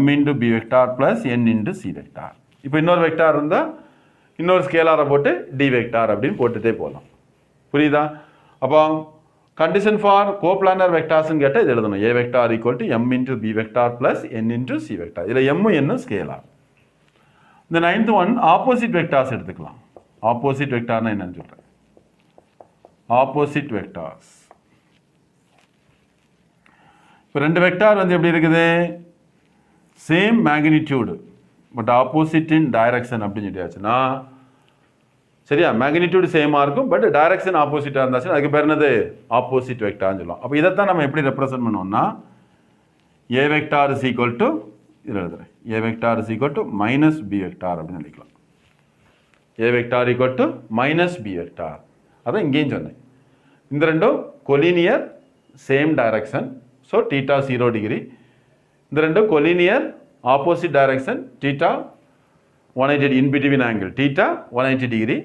S1: m into b vector plus n into c vector. இப்போ இன்னொரு வெக்டார் இருந்தால் இன்னொரு ஸ்கேலாரை போட்டு டி வெக்டார் அப்படின்னு போட்டுகிட்டே போகலாம். புரியுதா? அப்போ கண்டிஷன் ஃபார் கோப்ளானர் வெக்டார்ஸ்ன்னு கேட்டால் இது எழுதணும், A vector equal to M into B vector plus N into C vector. இதில் எம்மும் என்ன ஸ்கேலார். இந்த 9th ஒன், ஆப்போசிட் வெக்டார்ஸ் எடுத்துக்கலாம். ஆப்போசிட் வெக்டார்னா என்னன்னு சொல்கிறேன். ஆப்போசிட் வெக்டார்ஸ், இப்போ 2 வெக்டார் வந்து எப்படி இருக்குது, same magnitude but opposite in direction அப்படின்னு சொல்லியாச்சுன்னா சரியா. மேக்னிடியூடு சேமாக இருக்கும், பட் டைரக்ஷன் ஆப்போசிட்டாக இருந்தாச்சுன்னா அதுக்கு பேர் என்னது, ஆப்போசிட் வெக்டார்னு சொல்லுவோம். அப்போ இதைத்தான் நம்ம எப்படி ரெப்ரசென்ட் பண்ணுவோம்னா, A vector is equal to, இதில் எழுதுறேன், A vector is equal to minus B vector அப்படின்னு எழுதிக்கலாம். A vector equal to minus B vector. அதான் இங்கேயும் சொன்னேன். இந்த ரெண்டும் collinear, same direction, so theta 0 degree. இந்த ரெண்டும் collinear, opposite direction, theta 180 in between angle, theta 180 degree.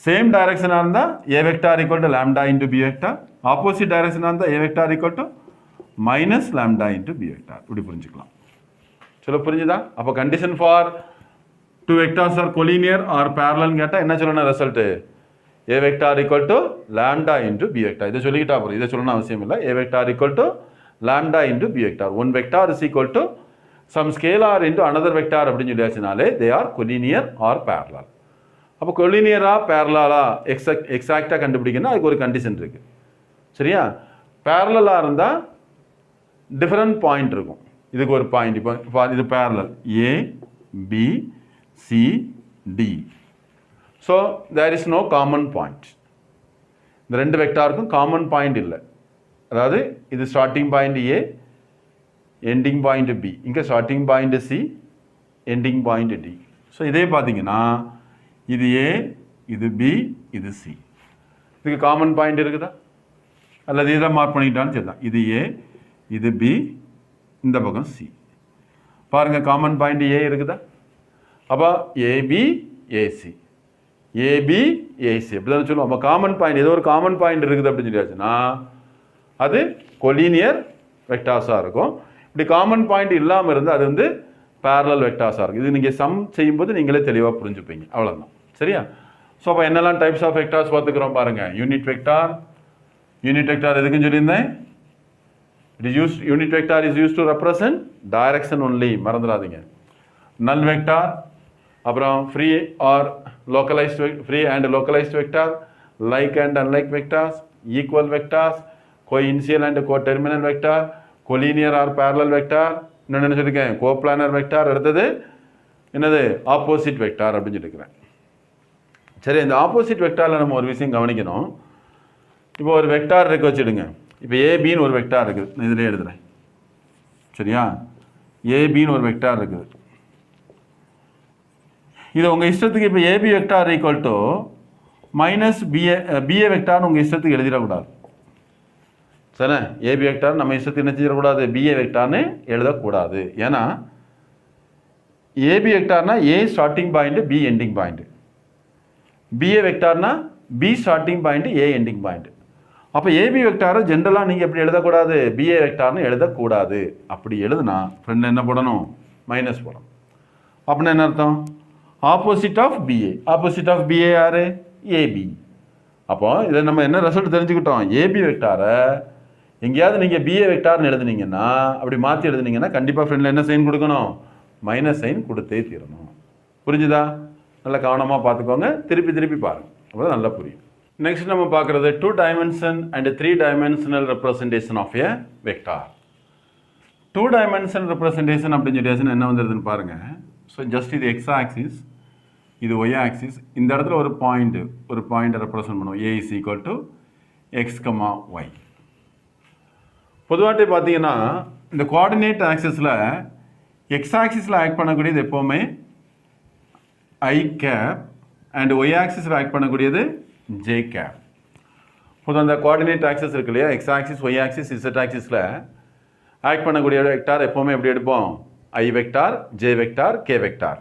S1: Same டைரக்ஷனாக இருந்தால் A vector equal to lambda into B vector, opposite டைரக்ஷனாக இருந்தால் A vector equal to minus lambda into B vector. இப்படி புரிஞ்சுக்கலாம். சொல்ல புரிஞ்சுதா? அப்போ condition for two vectors are collinear or பேரலல்னு கேட்டால் என்ன சொல்லணும் result, A vector equal to lambda into B vector. இதை சொல்லிக்கிட்டா அப்புறம் இதை சொல்லணும் அவசியம் இல்லை. A vector equal to lambda into B vector. One vector is equal to some scalar into another vector அப்படின்னு சொல்லியாச்சுனாலே they are collinear or parallel. அப்போ கொலினியரா பேரலாலா எக்ஸாக்டாக கண்டுபிடிக்கணும், அதுக்கு ஒரு கண்டிஷன் இருக்குது சரியா. பேரலாக இருந்தால் டிஃப்ரெண்ட் பாயிண்ட் இருக்கும். இதுக்கு ஒரு பாயிண்ட், இப்போ இது parallel A B C D. So there is no common point. இந்த 2 வெக்டாருக்கும் காமன் பாயிண்ட் இல்லை. அதாவது இது starting point A, ending point B, இங்கே starting point C, ending point D. So இதே பார்த்தீங்கன்னா இது ஏ, இது பி, இது சி. இதுக்கு காமன் பாயிண்ட் இருக்குதா, அல்லது இதை மார்க் பண்ணிக்கிட்டான்னு சொல்லலாம். இது ஏ, இது பி, இந்த பக்கம் சி. பாருங்கள் காமன் பாயிண்ட் ஏ இருக்குதா. அப்போ ஏபி ஏசி, ஏபி ஏசி அப்படி தானே சொல்லுவோம். அப்போ காமன் பாயிண்ட், ஏதோ ஒரு காமன் பாயிண்ட் இருக்குது அப்படின்னு சொல்லியாச்சுன்னா அது கொலினியர் வெக்டார்ஸாக இருக்கும். இப்படி காமன் பாயிண்ட் இல்லாமல் இருந்தால் அது வந்து பேரலல் வெக்டார்ஸாக இருக்கும். இது நீங்கள் சம் செய்யும்போது நீங்களே தெளிவாக புரிஞ்சுப்பீங்க. அவ்வளோதான் சரியா? ஸோ அப்போ என்னெல்லாம் டைப்ஸ் ஆஃப் வெக்டார்ஸ் பார்த்துக்கிறோம் பாருங்கள். யூனிட் வெக்டார் எதுக்குன்னு சொல்லியிருந்தேன். Unit vector is use to represent direction only, மறந்துடாதீங்க. நல் வெக்டார், அப்புறம் free or free and localised vector, like and unlike vectors, equal vectors, coinitial and coterminal vector, collinear or parallel vector, இன்னொன்று என்ன சொல்லியிருக்கேன், கோப்ளானர் வெக்டார், அடுத்தது என்னது ஆப்போசிட் வெக்டார் அப்படின்னு சொல்லியிருக்கிறேன். சரி, இந்த ஆப்போசிட் வெக்டாரில் நம்ம ஒரு விஷயம் கவனிக்கணும். இப்போ ஒரு வெக்டார் இருக்க வச்சுடுங்க. இப்போ ஏபின்னு ஒரு வெக்டார் இருக்குது, நான் இதில் எழுதுகிறேன். சரியா? ஏபின்னு ஒரு வெக்டார் இருக்குது. இது உங்கள் இஷ்டத்துக்கு இப்போ AB vector equal to minus BA வெக்டார்னு உங்கள் இஷ்டத்துக்கு எழுதிடக்கூடாது. சரி, ஏபி வெக்டார் நம்ம இஷ்டத்துக்கு என்ன செய்யக்கூடாது, பிஏ வெக்டார்னு எழுதக்கூடாது. ஏன்னா ஏபி வெக்டார்னா A starting point, B ending point. BA வெக்டார்னா B starting point, A ending point. அப்போ ஏபி வெக்டாரை ஜென்ரலாக நீங்கள் எப்படி எழுதக்கூடாது, பிஏ வெக்டார்னு எழுதக்கூடாது. அப்படி எழுதுனா ஃப்ரெண்டில் என்ன போடணும், மைனஸ் போடணும். அப்படின்னா என்ன அர்த்தம், opposite of BA. Opposite of BA யார், ஏபி. அப்போ இதை நம்ம என்ன ரிசல்ட் தெரிஞ்சுக்கிட்டோம், ஏபி வெக்டாரை எங்கேயாவது நீங்கள் பிஏ வெக்டார்னு எழுதுனீங்கன்னா, அப்படி மாற்றி எழுதுனீங்கன்னா கண்டிப்பாக ஃப்ரெண்டில் என்ன சைன் கொடுக்கணும், மைனஸ் சைன் கொடுத்தே தீரணும். புரிஞ்சுதா? நல்லா கவனமாக பார்த்துக்கோங்க, திருப்பி பாருங்கள், அப்போ நல்லா புரியும். நெக்ஸ்ட் நம்ம பார்க்குறது 2 dimension and 3 dimensional representation of a vector. 2 dimension representation அப்படின்னு சொல்லி என்ன வந்துடுதுன்னு பாருங்கள். ஸோ ஜஸ்ட் இது எக்ஸ் ஆக்சிஸ், இது ஒய் ஆக்சிஸ். இந்த இடத்துல ஒரு பாயிண்ட்டை ரெப்ரசன்ட் பண்ணுவோம். A is equal to X comma Y. பொதுவாகவே பார்த்தீங்கன்னா இந்த கோஆர்டினேட் ஆக்சிஸில் எக்ஸ் ஆக்சிஸில் ஆக்ட் பண்ணக்கூடியது எப்போவுமே ஐ கேப் அண்ட் ஒய் ஆக்சிஸில் ஆக்ட் பண்ணக்கூடியது ஜே கேப். பொதுவாக அந்த கோஆர்டினேட் ஆக்சிஸ் இருக்கு இல்லையா, X axis, Y axis, Z ஆக்சிஸில் ஆக்ட் பண்ணக்கூடிய வெக்டார் எப்போவுமே எப்படி எடுப்போம், I vector, J vector, K vector.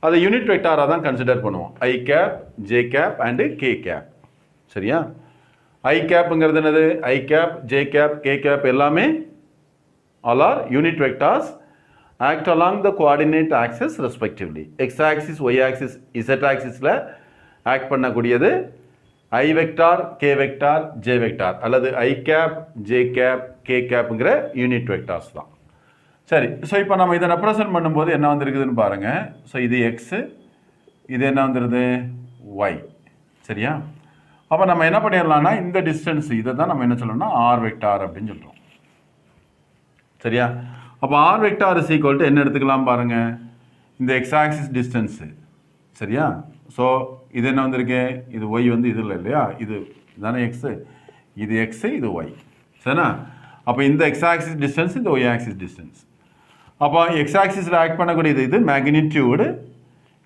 S1: அதை யூனிட் வெக்டாராக தான் கன்சிடர் பண்ணுவோம். I cap, J cap and K cap. சரியா? ஐ கேப்புங்கிறது என்னது, I cap, J cap, K cap எல்லாமே all are unit vectors act along the coordinate axis respectively. X axis, y axis, z axisல ஆக்ட் பண்ணக்கூடியது I vector, K vector, J vector அல்லது I cap, J cap, K கேப்புங்கிற யூனிட் வெக்டார்ஸ் தான். சரி, ஸோ இப்போ நம்ம இதை ரெப்ரசன்ட் பண்ணும்போது என்ன வந்திருக்குதுன்னு பாருங்கள். ஸோ இது எக்ஸு, இது என்ன வந்துடுது, ஒய். சரியா? அப்போ நம்ம என்ன பண்ணிடலாம்னா இந்த டிஸ்டன்ஸ் இதை தான் நம்ம என்ன சொல்லணும்னா ஆர் வெக்டார் அப்படின்னு சொல்கிறோம். சரியா? அப்போ R vector is equal to என்ன எடுத்துக்கலாம் பாருங்கள், இந்த எக்ஸ் ஆக்சிஸ் டிஸ்டன்ஸு. சரியா? ஸோ இது என்ன வந்திருக்கு, இது ஒய் வந்து இதில் இல்லையா, இது தானே எக்ஸு, இது எக்ஸு, இது ஒய். சரிண்ணா? அப்போ இந்த எக்ஸ் ஆக்சிஸ் டிஸ்டன்ஸ், இந்த ஒய் ஆக்சிஸ் டிஸ்டன்ஸ். அப்போ எக்ஸ் ஆக்சிஸில் ஆக்ட் பண்ணக்கூடியது இது மேக்னிடியூடு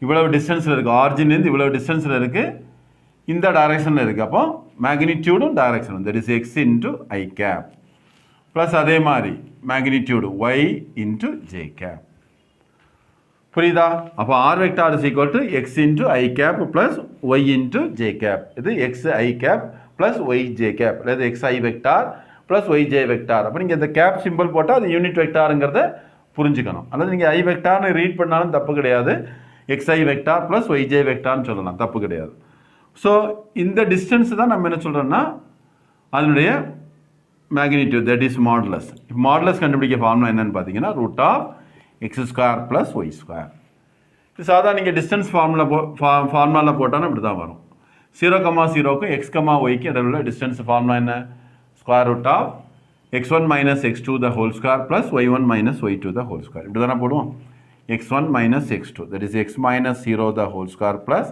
S1: இவ்வளவு டிஸ்டன்ஸில் இருக்குது, ஆரிஜின்லேருந்து இவ்வளவு டிஸ்டன்ஸில் இருக்குது, இந்த டைரக்ஷனில் இருக்குது. அப்போ மேக்னிடியூடும் டைரக்ஷனும், that is X into I cap plus அதே மாதிரி magnitude Y into J cap. புரியுதா? அப்போ R vector is equal to X into I cap plus Y into J cap. இது X I cap plus Y J cap, அல்லது X I vector plus Y J vector. அப்போ நீங்கள் இந்த கேப் சிம்பிள் போட்டால் அது யூனிட் வெக்டாருங்கிறத புரிஞ்சுக்கணும். அல்லது நீங்கள் ஐ வெக்டார்னு ரீட் பண்ணாலும் தப்பு கிடையாது, X I vector plus Y J வெக்டார்னு சொல்லலாம், தப்பு கிடையாது. ஸோ இந்த டிஸ்டன்ஸ் தான் நம்ம என்ன சொல்கிறோன்னா அதனுடைய மேக்னிடியூட், தட் இஸ் மாடுலஸ். இப்போ மாடுலஸ் கண்டுபிடிக்க ஃபார்முலா என்னன்னு பார்த்தீங்கன்னா root of X square plus Y square. இது சாதாரண நீங்கள் டிஸ்டன்ஸ் ஃபார்முலாவில் போட்டாலும் இப்படி தான் வரும். 0,0க்கும் எக்ஸ் கமா ஒய்க்கு இடையில உள்ள டிஸ்டன்ஸ் ஃபார்முலா என்ன, square root of x1 minus x2 the whole square plus y1 minus y2 the whole square. இப்படி தானே போடுவோம். x1 minus x2 that is x minus 0 the whole square plus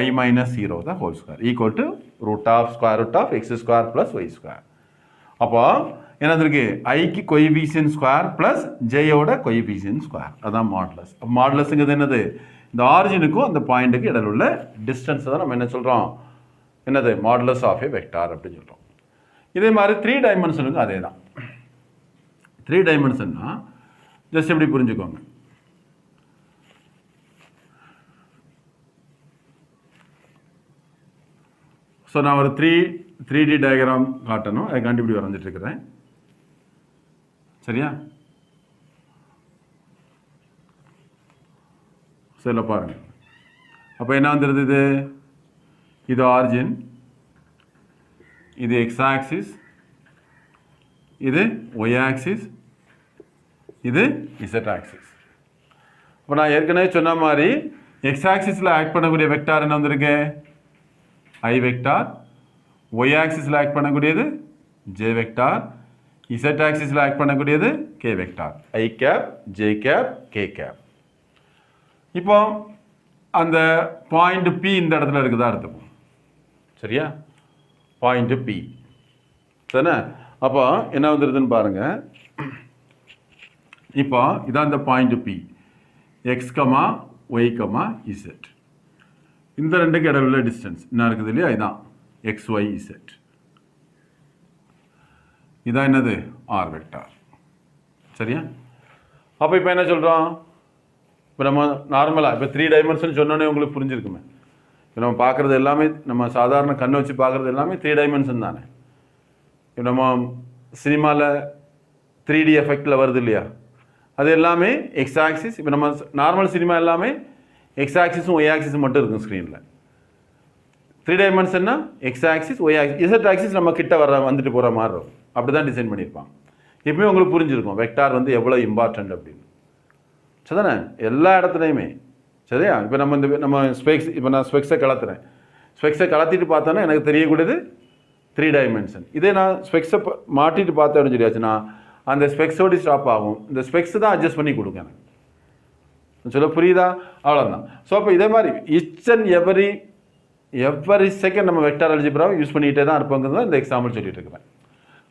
S1: y minus 0 the whole square equal to root of square root of X square plus Y square. அப்போ என்னது இருக்கு, ஐக்கு கோஎஃபிஷியன்ட் ஸ்கொயர் ப்ளஸ் ஜேயோட கோஎஃபிஷியன்ட் ஸ்கொயர், அதான் மாடுலஸ். அப்போ மாடுலஸுங்கிறது என்னது, இந்த ஆரிஜினுக்கும் அந்த பாயிண்ட்டுக்கு இடையில உள்ள டிஸ்டன்ஸ் தான் நம்ம என்ன சொல்கிறோம், என்னது மாடுலஸ் ஆஃப் ஏ வெக்டார் அப்படின்னு சொல்கிறோம். இதே மாதிரி 3 டைமென்ஷனுக்கும் அதே தான். 3 டைமென்ஷன்னா ஜஸ்ட் எப்படி புரிஞ்சுக்கோங்க. ஸோ நான் ஒரு 3D டயக்ராம் காட்டணும், அதை கண்டுபிடி வரைஞ்சிட்டு இருக்கிறேன். சரியா? சரில பாருங்கள், அப்போ என்ன வந்துடுது? இது ஆரிஜின், இது எக்ஸ் ஆக்சிஸ், இது ஒய் ஆக்சிஸ், இது இசட் ஆக்சிஸ். இப்போ நான் ஏற்கனவே சொன்ன மாதிரி எக்ஸ் ஆக்சிஸில் ஆக்ட் பண்ணக்கூடிய வெக்டார் என்ன வந்திருக்கு? I vector. ஒய் ஆக்சிஸில் ஆக்ட் பண்ணக்கூடியது ஜே வெக்டார். இசட் ஆக்சிஸில் ஆக்ட் பண்ணக்கூடியது K vector. I cap, J cap, K cap. இப்போ அந்த பாயிண்ட் பி இந்த இடத்துல இருக்குதா எடுத்துப்போம். சரியா? பாயிண்ட் பி தானே? அப்போ என்ன வந்துடுதுன்னு பாருங்க. இப்போ இதான் இந்த point P, x comma y comma z. இந்த ரெண்டுக்கு இடையில உள்ள டிஸ்டன்ஸ் என்ன இருக்குது இல்லையா? இதான் எக்ஸ் ஒய் இசட். இதான் என்னது? R vector. சரியா? அப்போ இப்போ என்ன சொல்கிறோம்? இப்போ நம்ம நார்மலாக இப்போ 3 டைமென்ஷன் சொன்னோன்னே உங்களுக்கு புரிஞ்சிருக்குமே. இப்போ நம்ம பார்க்குறது எல்லாமே, நம்ம சாதாரண கண்ணை வச்சு பார்க்குறது எல்லாமே 3 டைமென்ஷன் தானே. இப்போ நம்ம சினிமாவில் 3D எஃபெக்டில் வருது இல்லையா? அது எல்லாமே எக்ஸ் ஆக்சிஸ். இப்போ நம்ம நார்மல் சினிமா எல்லாமே எக்ஸ் ஆக்சிஸும் ஒய் ஆக்சிஸும் மட்டும் இருக்கும் ஸ்க்ரீனில். 3 டைமென்ஷன்னா X axis, Y axis, Z axis நம்ம கிட்ட வந்துட்டு போகிற மாதிரி இருக்கும். அப்படி தான் டிசைன் பண்ணியிருப்பாங்க. இப்போயும் உங்களுக்கு புரிஞ்சிருக்கும் வெக்டார் வந்து எவ்வளோ இம்பார்ட்டன்ட் அப்படின்னு. சரிதானே? எல்லா இடத்துலையுமே. சரியா? இப்போ நம்ம ஸ்பெக்ஸ், இப்போ நான் ஸ்பெக்ஸை கலத்துறேன். ஸ்பெக்ஸை கலத்திட்டு பார்த்தோன்னா எனக்கு தெரியக்கூடியது 3 டைமென்ஷன். இதே நான் ஸ்பெக்ஸை மாட்டிட்டு பார்த்தேன் அப்படின்னு சொல்லியாச்சுன்னா அந்த ஸ்பெக்ஸோடு ஸ்டாப் ஆகும். இந்த ஸ்பெக்ஸ் தான் அட்ஜஸ்ட் பண்ணி கொடுக்கும் எனக்கு. சொல்ல புரியுதா? அவ்வளோதான். ஸோ அப்போ இதே மாதிரி இட்ஸ் அண்ட் எவ்வரி செகண்ட் நம்ம வெக்டார் அல்ஜிப்ராவை யூஸ் பண்ணிகிட்டே தான் இருப்போங்கிறது இந்த எக்ஸாம்பிள் சொல்லிட்டு இருக்கிறேன்.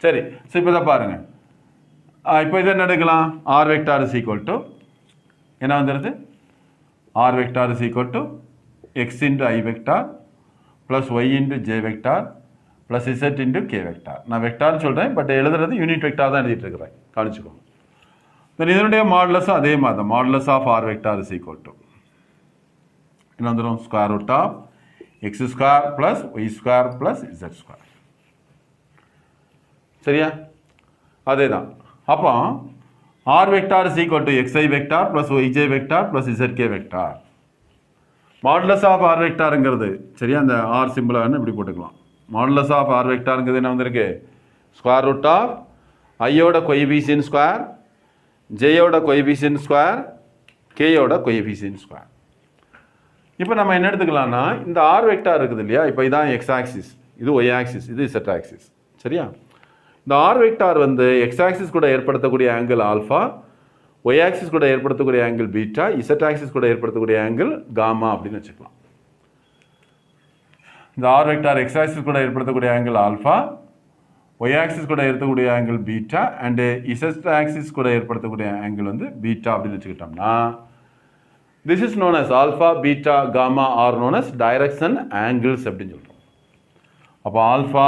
S1: சரி, ஸோ இப்போ தான் பாருங்கள். இப்போ இதை என்ன எடுக்கலாம்? R vector is equal to என்ன வந்துடுது? R vector is equal to x into i vector plus y into j vector plus z into k vector. நான் வெக்டார்னு சொல்கிறேன், பட் எழுதுறது யூனிட் வெக்டார் தான் எழுதிட்டு இருக்கிறேன். கவனிச்சுக்கோங்க. தென் இதனுடைய மாடுலஸும் அதே மாதிரி தான். Modulus of R vector is equal to என்ன வந்துடும்? Square root of X square plus Y square plus Z square. சரியா? அதே தான். அப்போ R vector is equal to X I vector plus Y J vector plus Z K vector. Modulus of R வெக்டாருங்கிறது சரியா? அந்த ஆர் சிம்பிளை வேணும் இப்படி போட்டுக்கலாம். மாடுலஸ் ஆஃப் ஆர் வெக்டாருங்கிறது என்ன வந்திருக்கு? ஸ்கொயர் ரூட் ஆஃப் ஐயோட கோஎஃபிஷியன்ட் ஸ்கொயர், ஜேயோட கோஎஃபிஷியன்ட் ஸ்கொயர், கேயோட கோஎஃபிஷியன்ட் ஸ்கொயர். இப்போ நம்ம என்ன எடுத்துக்கலாம்னா இந்த ஆர் வெக்டார் இருக்குது இல்லையா? இப்போ இதான் எக்ஸ் ஆக்சிஸ், இது ஒய் ஆக்சிஸ், இது இசட் ஆக்சிஸ். சரியா? இந்த ஆர் வெக்டார் வந்து எக்ஸ் ஆக்சிஸ் கூட ஏற்படுத்தக்கூடிய ஆங்கிள் ஆல்ஃபா, ஒய் ஆக்சிஸ் கூட ஏற்படுத்தக்கூடிய ஆங்கிள் பீட்டா, இசட் ஆக்சிஸ் கூட ஏற்படுத்தக்கூடிய ஆங்கிள் காமா அப்படின்னு வச்சுக்கலாம். இந்த ஆர் வெக்டார் எக்ஸ் ஆக்சிஸ் கூட ஏற்படுத்தக்கூடிய ஆங்கிள் ஆல்ஃபா, ஒய் ஆக்சிஸ் கூட ஏற்படக்கூடிய angle beta and Z axis கூட ஏற்படுத்தக்கூடிய ஆங்கிள் வந்து பீட்டா அப்படின்னு வச்சுக்கிட்டோம்னா this is known as alpha, beta, gamma are known as direction angles அப்படின்னு சொல்கிறோம். அப்போ ஆல்ஃபா,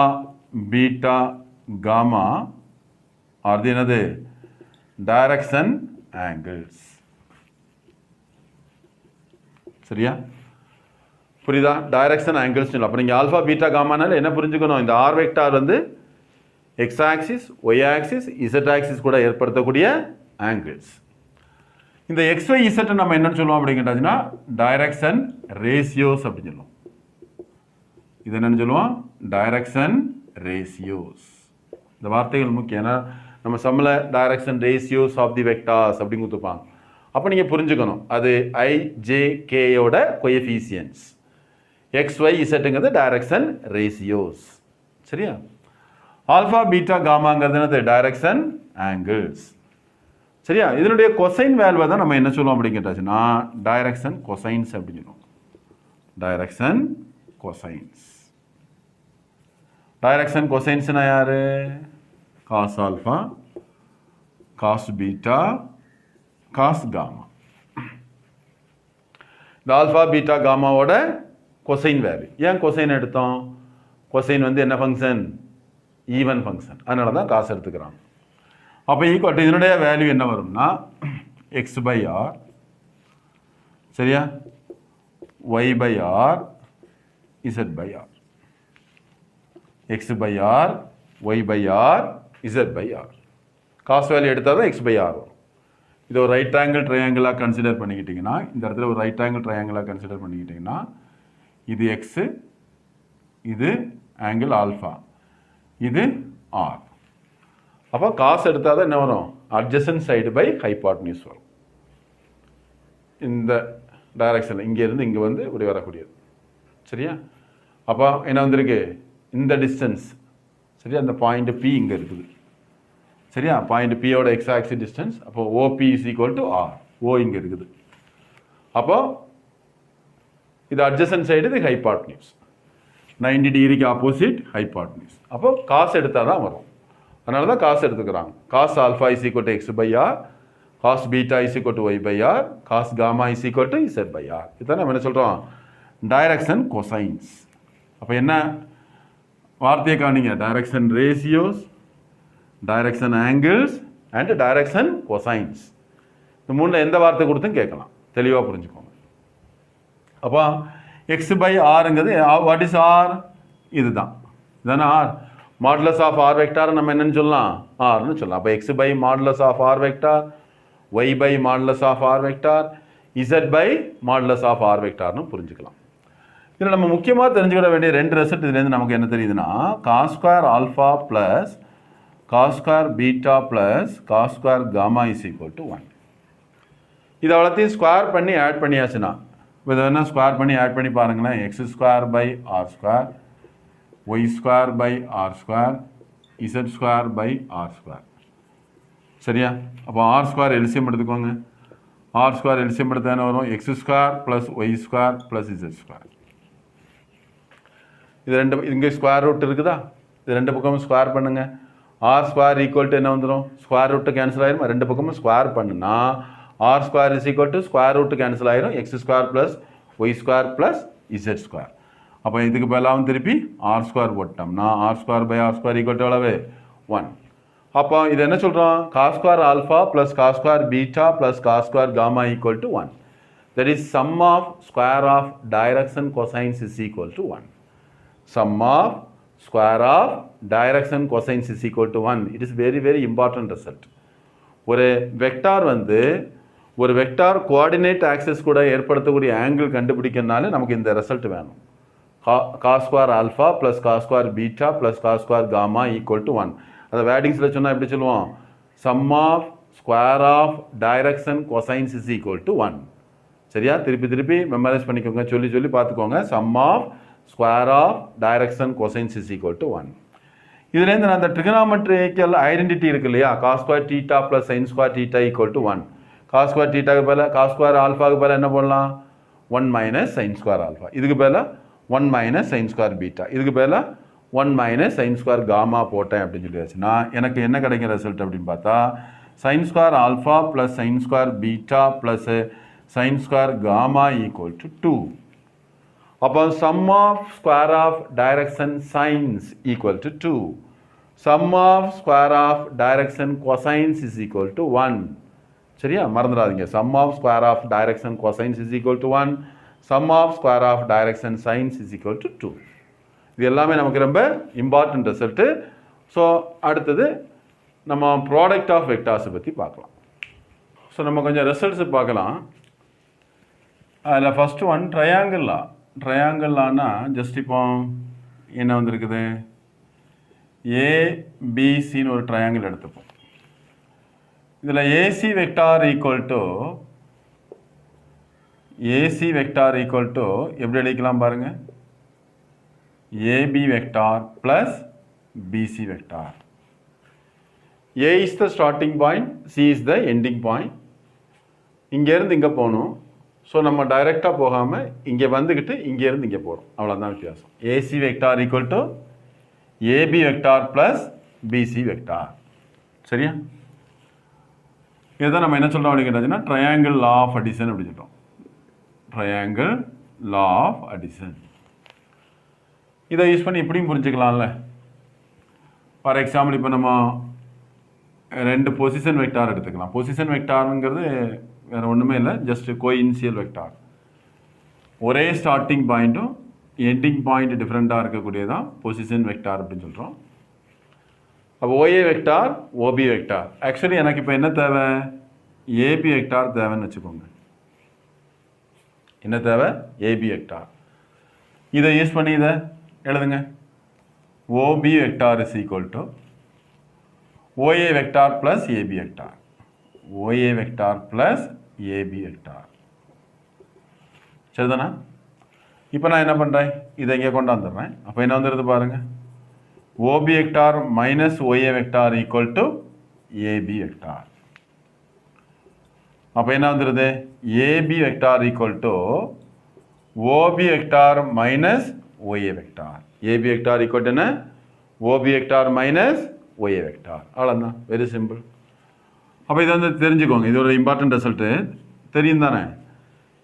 S1: பீட்டா, காமா ஆர் என்னது? Direction angles. சரியா? புரியுதா? Direction angles. அப்போ நீங்கள் ஆல்ஃபா, பீட்டா, காமானால என்ன புரிஞ்சுக்கணும்? இந்த ஆர் வெக்டார் வந்து x axis, Y axis, Z axis கூட ஏற்படுத்தக்கூடிய ஆங்கிள்ஸ். இந்த எக்ஸ்ஒய் இசட் நம்ம என்னன்னு சொல்லுவோம் அப்படிங்கிட்டாச்சுன்னா டைரக்ஷன் ரேஷியோஸ் அப்படின்னு சொல்லுவோம். இது என்னன்னு சொல்லுவோம்? Direction ratios. இந்த வார்த்தைகள் முக்கியம். ஏன்னா நம்ம சம்மில் direction ratios of the vectors அப்படின்னு கொடுத்துப்பாங்க. அப்போ நீங்கள் புரிஞ்சுக்கணும் அது ஐஜேகேயோட கோஎஃபிஷியன்ட்ஸ், எக்ஸ்ஒய் இசட்டுங்கிறது டைரக்ஷன் ரேஷியோஸ். சரியா? ஆல்ஃபா, பீட்டா, காமாங்கிறது என்னது? Direction angles. சரியா? இதனுடைய கொசைன் வேல்யூவை தான் நம்ம என்ன சொல்லுவோம் அப்படின்னு கேட்டாச்சுன்னா டைரக்ஷன் கொசைன்ஸ் அப்படின்னு சொல்லுவோம். Direction cosines. டைரக்ஷன் கொசைன்ஸ்னா யாரு? Cos alpha, cos beta, cos gamma. இந்த ஆல்ஃபா, பீட்டா, காமாவோட கொசைன் வேல்யூ. ஏன் கொசைன் எடுத்தோம்? கொசைன் வந்து என்ன ஃபங்க்ஷன்? Even function. அதனால தான் காசு எடுத்துக்கிறாங்க. அப்போ ஈக்குவல் டு இதனுடைய வேல்யூ என்ன வரும்னா எக்ஸ் பை ஆர், சரியா, y by r, z by r. X by r, y by r, z by R. Cos value எடுத்தால் தான் எக்ஸ் பை ஆர் வரும். இது ஒரு ரைட் ஆங்கிள் ட்ரையாங்கிளாக கன்சிடர் பண்ணிக்கிட்டிங்கன்னா, இந்த இடத்துல ஒரு ரைட் ஆங்கிள் ட்ரையாங்கிளாக கன்சிடர் பண்ணிக்கிட்டிங்கன்னா, இது எக்ஸு, இது ஆங்கிள் ஆல்ஃபா, இது ஆர். அப்போ காசு எடுத்தால் தான் என்ன வரும்? அட்ஜசன்ட் சைடு பை ஹைபாட்னியூஸ் வரும். இந்த டைரக்ஷனில் இங்கேருந்து இங்கே வந்து இப்படி வரக்கூடியது. சரியா? அப்போ என்ன வந்திருக்கு? இந்த டிஸ்டன்ஸ். சரியா? அந்த பாயிண்ட் பி இங்கே இருக்குது. சரியா? பாயிண்ட் பியோட எக்ஸ் ஆக்சிஸ் டிஸ்டன்ஸ். அப்போ OP is equal to R. O இங்கே இருக்குது. அப்போ இது அட்ஜசன்ட் சைடு, இது ஹைபாட்னியூஸ். 90 டிகிரிக்கு ஆப்போசிட் ஹைபாட்னியூஸ். அப்போ காசு எடுத்தால் தான் வரும். அதனால தான் காசு எடுத்துக்கிறாங்க. Cos alpha is equal to X by R, cos beta is equal to Y by R, cos gamma is equal to Z by R. இதுதான் நம்ம என்ன சொல்கிறோம்? Direction cosines. அப்போ என்ன வார்த்தையை காணிங்க? Direction ratios, direction angles and direction cosines. இந்த மூணில் எந்த வார்த்தை கொடுத்தும் கேட்கலாம். தெளிவாக புரிஞ்சுக்கோங்க. அப்போ எக்ஸ் பை ஆருங்கிறது வாட் இஸ் ஆர்? இதுதான். இதுதானே R. Modulus of R vector நம்ம என்னன்னு சொல்லலாம்? ஆர்னு சொல்லலாம். அப்போ X by modulus of R vector, Y by modulus of R vector, Z by modulus of R வெக்டார்னு புரிஞ்சுக்கலாம். இதில் நம்ம முக்கியமாக தெரிஞ்சுக்கிட வேண்டிய ரெண்டு ரிசல்ட் இதுலேருந்து நமக்கு என்ன தெரியுதுன்னா, cos square alpha plus cos square beta plus cos square gamma is equal to 1. இது அவ்வளோத்தையும் ஸ்கொயர் பண்ணி ஆட் பண்ணியாச்சுன்னா, இப்போ இதை வேணால் ஸ்கொயர் பண்ணி ஆட் பண்ணி பாருங்களேன். X square by R square, y square by R square, z square by R square. சரியா? அப்போ ஆர் ஸ்கொயர் எல்சியம் எடுத்துக்கோங்க. ஆர் ஸ்கொயர் எல்சியம் எடுத்து என்ன வரும்? X square plus Y square plus Z square. இது ரெண்டு இங்கே ஸ்கொயர் ரூட் இருக்குதா? இது ரெண்டு பக்கமும் ஸ்கொயர் பண்ணுங்க. ஆர் ஸ்கொயர் ஈக்குவல் டு என்ன வந்துடும்? ஸ்கொயர் ரூட்டு கேன்சல் ஆயிரும். ரெண்டு பக்கமும் ஸ்கொயர் பண்ணுனா R square is equal to square root cancel ஆயிரும். X square plus Y square plus Z square. அப்போ இதுக்கு பதிலாகவும் திருப்பி ஆர் ஸ்கொயர் போட்டோம்னா R square by R square equal to எவ்வளவு? 1. அப்போ இது என்ன சொல்கிறோம்? Cos square alpha plus cos square beta plus cos square gamma equal to 1. That is sum of square of direction cosines is equal to 1. Sum of square of direction cosines is equal to 1. It is very very important result. ஒரு வெக்டார் வந்து ஒரு வெக்டார் கோஆர்டினேட் ஆக்சிஸ் கூட ஏற்படுத்தக்கூடிய ஆங்கிள் கண்டுபிடிக்கிறதுனால நமக்கு இந்த ரிசல்ட் வேணும். Cos square alpha plus cos square beta plus cos square gamma equal to 1. அதை வேர்டிங்ஸில் சொன்னால் எப்படி சொல்லுவோம்? Sum of square of direction cosines is equal to 1. சரியா? திருப்பி திருப்பி மெமரைஸ் பண்ணிக்கோங்க, சொல்லி சொல்லி பார்த்துக்கோங்க. Sum of square of direction cosines is equal to 1. இதுலேருந்து நான் அந்த trigonometrical identity இருக்கு இல்லையா? cos square theta plus sin square theta equal to 1. cos square theta க்கு பதிலா cos square alpha க்கு பதிலா என்ன போடலாம்? 1 minus sin square alpha. இதுக்கு பதிலா 1 minus sin square beta. இதுக்கு பதிலா 1 minus sin square gamma போட்டேன் அப்படின்னு சொல்லியாச்சுன்னா எனக்கு என்ன கிடைக்கும் ரிசல்ட் அப்படின்னு பார்த்தா sin square alpha plus sin square beta plus sin square gamma equal to 2. Upon sum of square of direction sines equal to 2. Sum of square of direction cosines is equal to 1. சரியா? மறந்துடாதீங்க. Sum of square of direction cosines is equal to 1. Sum of square of direction sines is equal to 2. இது எல்லாமே நமக்கு ரொம்ப இம்பார்ட்டன்ட் ரிசல்ட்டு. ஸோ அடுத்தது நம்ம ப்ராடக்ட் ஆஃப் வெக்டார்ஸை பற்றி பார்க்கலாம். ஸோ நம்ம கொஞ்சம் ரிசல்ட்ஸு பார்க்கலாம். அதில் ஃபஸ்ட்டு ஒன் ட்ரையாங்கிள் லா. ட்ரையாங்கிள் லானா ஜஸ்ட் இப்போ என்ன வந்திருக்குது? ஏபிசின்னு ஒரு ட்ரையாங்கிள் எடுத்துப்போம். இதில் ஏசி வெக்டார் ஈக்குவல் டு எப்படி அடிக்கலாம் பாருங்கள்? AB vector plus BC vector. A is the starting point, C is the ending point. இங்கேருந்து இங்கே போகணும். ஸோ நம்ம டைரெக்டாக போகாமல் இங்கே வந்துக்கிட்டு இங்கேருந்து இங்கே போகிறோம். அவ்வளோதான் வித்தியாசம். AC vector equal to AB vector plus BC vector. சரியா? இதுதான் நம்ம என்ன சொல்கிறோம் அப்படின்னு கேட்டாச்சுன்னா ட்ரையாங்கிள் லா ஆஃப் அடிஷன் அப்படி சொல்கிறோம். Triangle law of addition. இதை யூஸ் பண்ணி இப்படியும் புரிஞ்சுக்கலாம்ல. ஃபார் எக்ஸாம்பிள் இப்போ நம்ம ரெண்டு பொசிஷன் வெக்டார் எடுத்துக்கலாம். பொசிஷன் வெக்டாருங்கிறது வேறு ஒன்றுமே இல்லை, ஜஸ்ட் கோஇன்சியல் வெக்டார். ஒரே ஸ்டார்டிங் பாயிண்ட்டும் எண்டிங் பாயிண்ட் டிஃப்ரெண்ட்டாக இருக்கக்கூடியதான் பொசிஷன் வெக்டார் அப்படின்னு சொல்கிறோம். அப்போ OA vector, OB vector. Actually எனக்கு இப்போ என்ன தேவை? ஏபி வெக்டார் தேவைன்னு வச்சுக்கோங்க. என்ன தேவை? AB vector. இதை யூஸ் பண்ணி இதை எழுதுங்க. OB vector is equal to OA vector plus AB vector. OA vector plus AB vector. சரிதானா? இப்போ நான் என்ன பண்ணுறேன்? இதை இங்கே கொண்டு வந்துடுறேன். அப்போ என்ன வந்துடுது பாருங்கள். OP vector minus OA vector equal to AB vector. அப்போ என்ன வந்துடுது? AB vector equal to OP vector minus OA vector. AB vector equal to என்ன? OP vector minus OA vector. அவ்வளோதான், வெரி சிம்பிள். அப்போ இதை வந்து தெரிஞ்சுக்கோங்க. இது ஒரு இம்பார்ட்டன்ட் ரிசல்ட்டு. தெரியும் தானே?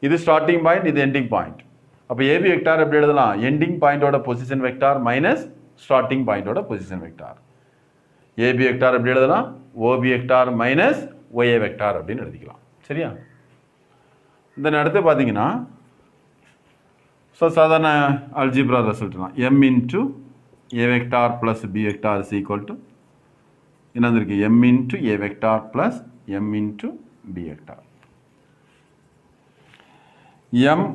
S1: இது ஸ்டார்டிங் பாயிண்ட், இது எண்டிங் பாயிண்ட். அப்போ ஏபி வெக்டார் எப்படி எழுதலாம்? எண்டிங் பாயிண்டோட பொசிஷன் வெக்டார் மைனஸ் ஸ்டார்டிங் பாயிண்டோட பொசிஷன் வெக்டார். ஏபி வெக்டார் எப்படி எழுதலாம்? OP vector minus OA vector அப்படின்னு எழுதிக்கலாம். சரியா? தென் அடுத்து பார்த்தீங்கன்னா, ஸோ சாதாரண அல்ஜிப்ரா ரிசல்ட்லாம் M into A vector plus B vector is equal to என்ன இருக்கு? M into A vector plus M into B vector. M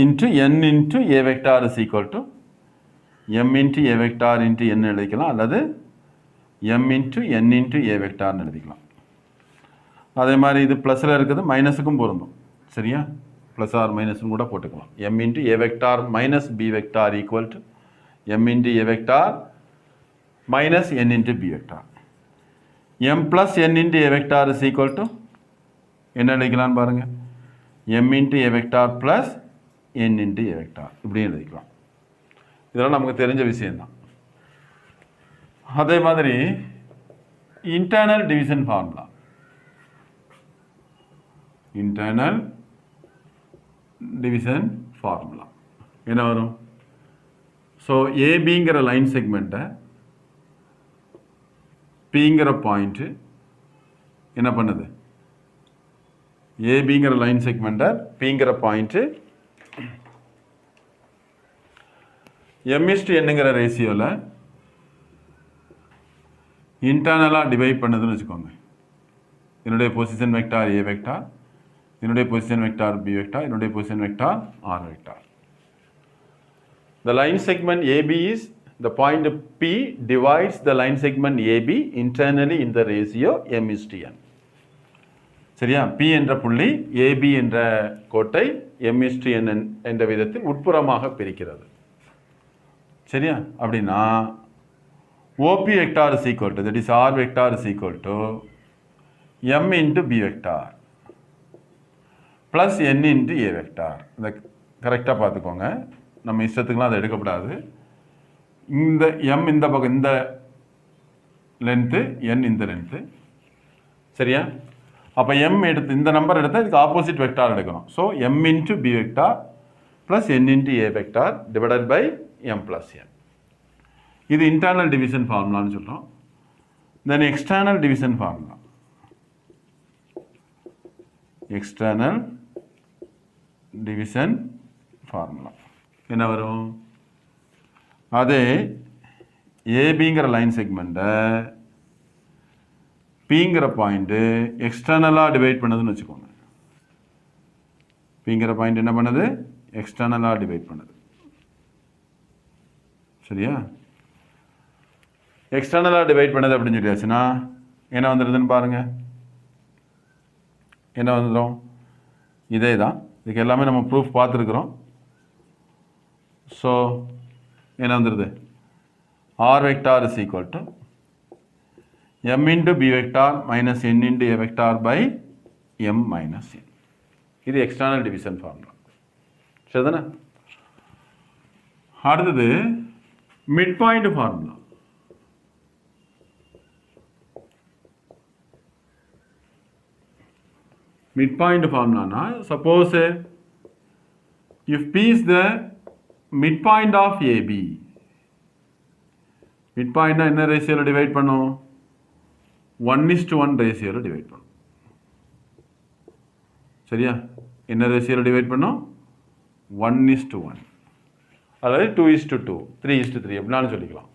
S1: into N into A vector is equal to M into A vector into N எழுதிக்கலாம், அல்லது M into N into A வெக்டார்னு எழுதிக்கலாம். அதே மாதிரி இது ப்ளஸில் இருக்குது, மைனஸுக்கும் பொருந்தும். சரியா? ப்ளஸ் ஆர் மைனஸ்னு கூட போட்டுக்கலாம். M into A vector minus B vector equal to M into A vector minus N into B vector. M plus N into A vector is equal to என்ன எழுதிக்கலான்னு பாருங்கள். M into A vector plus N into A vector இப்படியும் எழுதிக்கலாம். இதெல்லாம் நமக்கு தெரிஞ்ச விஷயம்தான். அதே மாதிரி internal division formula. Internal division formula என்ன வரும்? ஸோ ஏபிங்கிற லைன் செக்மெண்ட்டை பிங்கிற பாயிண்ட்டு என்ன பண்ணுது? ஏபிங்கிற லைன் செக்மெண்ட்டை பிங்கிற பாயிண்ட்டு எம்இஸ்டு என்னங்கிற ரேஷியோவில் இன்டர்னலாக டிவைட் பண்ணுதுன்னு வச்சுக்கோங்க. என்னுடைய பொசிஷன் வெக்டார் ஏ வெக்டார், என்னுடைய பொசிஷன் வெக்டார் பி வெக்டார், என்னுடைய position vector R vector. The line segment AB is the point P divides the line segment AB internally in the ratio m is to n. சரியா? P என்ற புள்ளி AB என்ற கோட்டை m is to n என்ற விதத்தில் உட்புறமாக பிரிக்கிறது. சரியா? அப்படின்னா OP vector is equal to, that is R vector is equal to m into B vector plus n into A vector. இதை கரெக்டாக பார்த்துக்கோங்க. நம்ம இஷ்டத்துக்குலாம் அதை எடுக்கப்படாது. இந்த எம் இந்த பக்கம் இந்த லென்த்து, என் இந்த லென்த்து. சரியா? அப்போ எம் எடுத்து இந்த நம்பர் எடுத்தால் இதுக்கு ஆப்போசிட் வெக்டார் எடுக்கணும். So M into B vector plus N into A vector divided by M plus N. இது இன்டர்னல் டிவிஷன் ஃபார்முலான்னு சொல்கிறோம். Then external division formula. External division formula என்ன வரும்? அதே ஏபிங்கிற லைன் செக்மெண்ட்டை பிங்கிற பாயிண்ட்டு எக்ஸ்டர்னலாக டிவைட் பண்ணுதுன்னு வச்சுக்கோங்க. பிங்கிற பாயிண்ட் என்ன பண்ணுது? எக்ஸ்டர்னலாக டிவைட் பண்ணுது. சரியா? எக்ஸ்டர்னலாக டிவைட் பண்ணது அப்படின்னு சொல்லியாச்சுன்னா என்ன வந்துடுதுன்னு பாருங்கள். என்ன வந்துடும்? இதே தான். இதுக்கு எல்லாமே நம்ம ப்ரூஃப் பார்த்துருக்குறோம். ஸோ என்ன வந்துடுது? R vector is equal to M into B vector minus N into A vector by M minus N. இது எக்ஸ்டர்னல் டிவிஷன் ஃபார்முலா. சரிதானே? அடுத்தது mid point formula. Mid point ஃபார்முலானா, suppose if P is the midpoint of AB, midpoint என்ன ரேஷியோவில் டிவைட் பண்ணும்? 1:1 ரேஷியோவில் டிவைட் பண்ணும். சரியா? என்ன ரேஷியோவில் டிவைட் பண்ணும்? 1:1, அதாவது 2:2, 3:3 எப்படினாலும் சொல்லிக்கலாம்.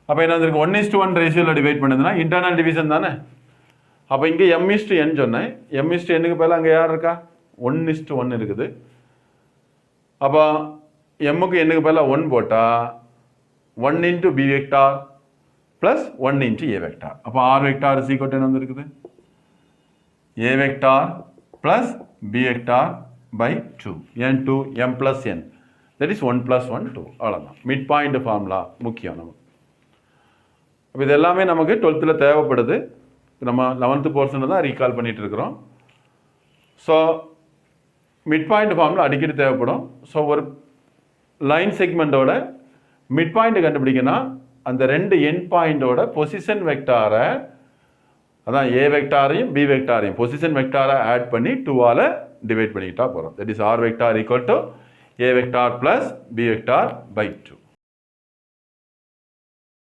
S1: அப்போ என்ன இருக்கு? 1:1 ரேஷியோவில் டிவைட் பண்ணுதுன்னா இன்டர்னல் டிவிஷன் தானே. அப்போ இங்கே m/n சொன்னேன். m/nக்கு பதிலாக அங்கே யார் இருக்கா? 1:1 இருக்குது. அப்போ mக்கு என்னுக்கு பதிலாக 1 போட்டால் 1 into b vector plus 1 into a vector. அப்போ r vector is equal to என்ன வந்துருக்குது? a vector plus b vector by 2. n2 m plus n. That is 1 plus 1 2. அவ்வளோதான். மிட் பாயிண்ட் ஃபார்முலா முக்கியம் நமக்கு. அப்போ இது எல்லாமே நமக்கு 12th தேவைப்படுது. நம்ம 11th போர்ஷனில் தான் ரீகால் பண்ணிட்டு இருக்கிறோம். ஸோ மிட் பாயிண்ட் ஃபார்முலா அடிக்கடி தேவைப்படும். ஸோ ஒரு லைன் செக்மெண்ட்டோட மிட் பாயிண்ட் கண்டுபிடிக்கணும். அந்த ரெண்டு எண்ட் பாயிண்டோட பொசிஷன் வெக்டாரை, அதான் ஏ வெக்டாரையும் பி வெக்டாரையும் பொசிஷன் வெக்டாரை ஆட் பண்ணி 2ஆல் டிவைட் பண்ணிக்கிட்டா போகிறோம். That is R vector equal to A vector plus B vector by 2.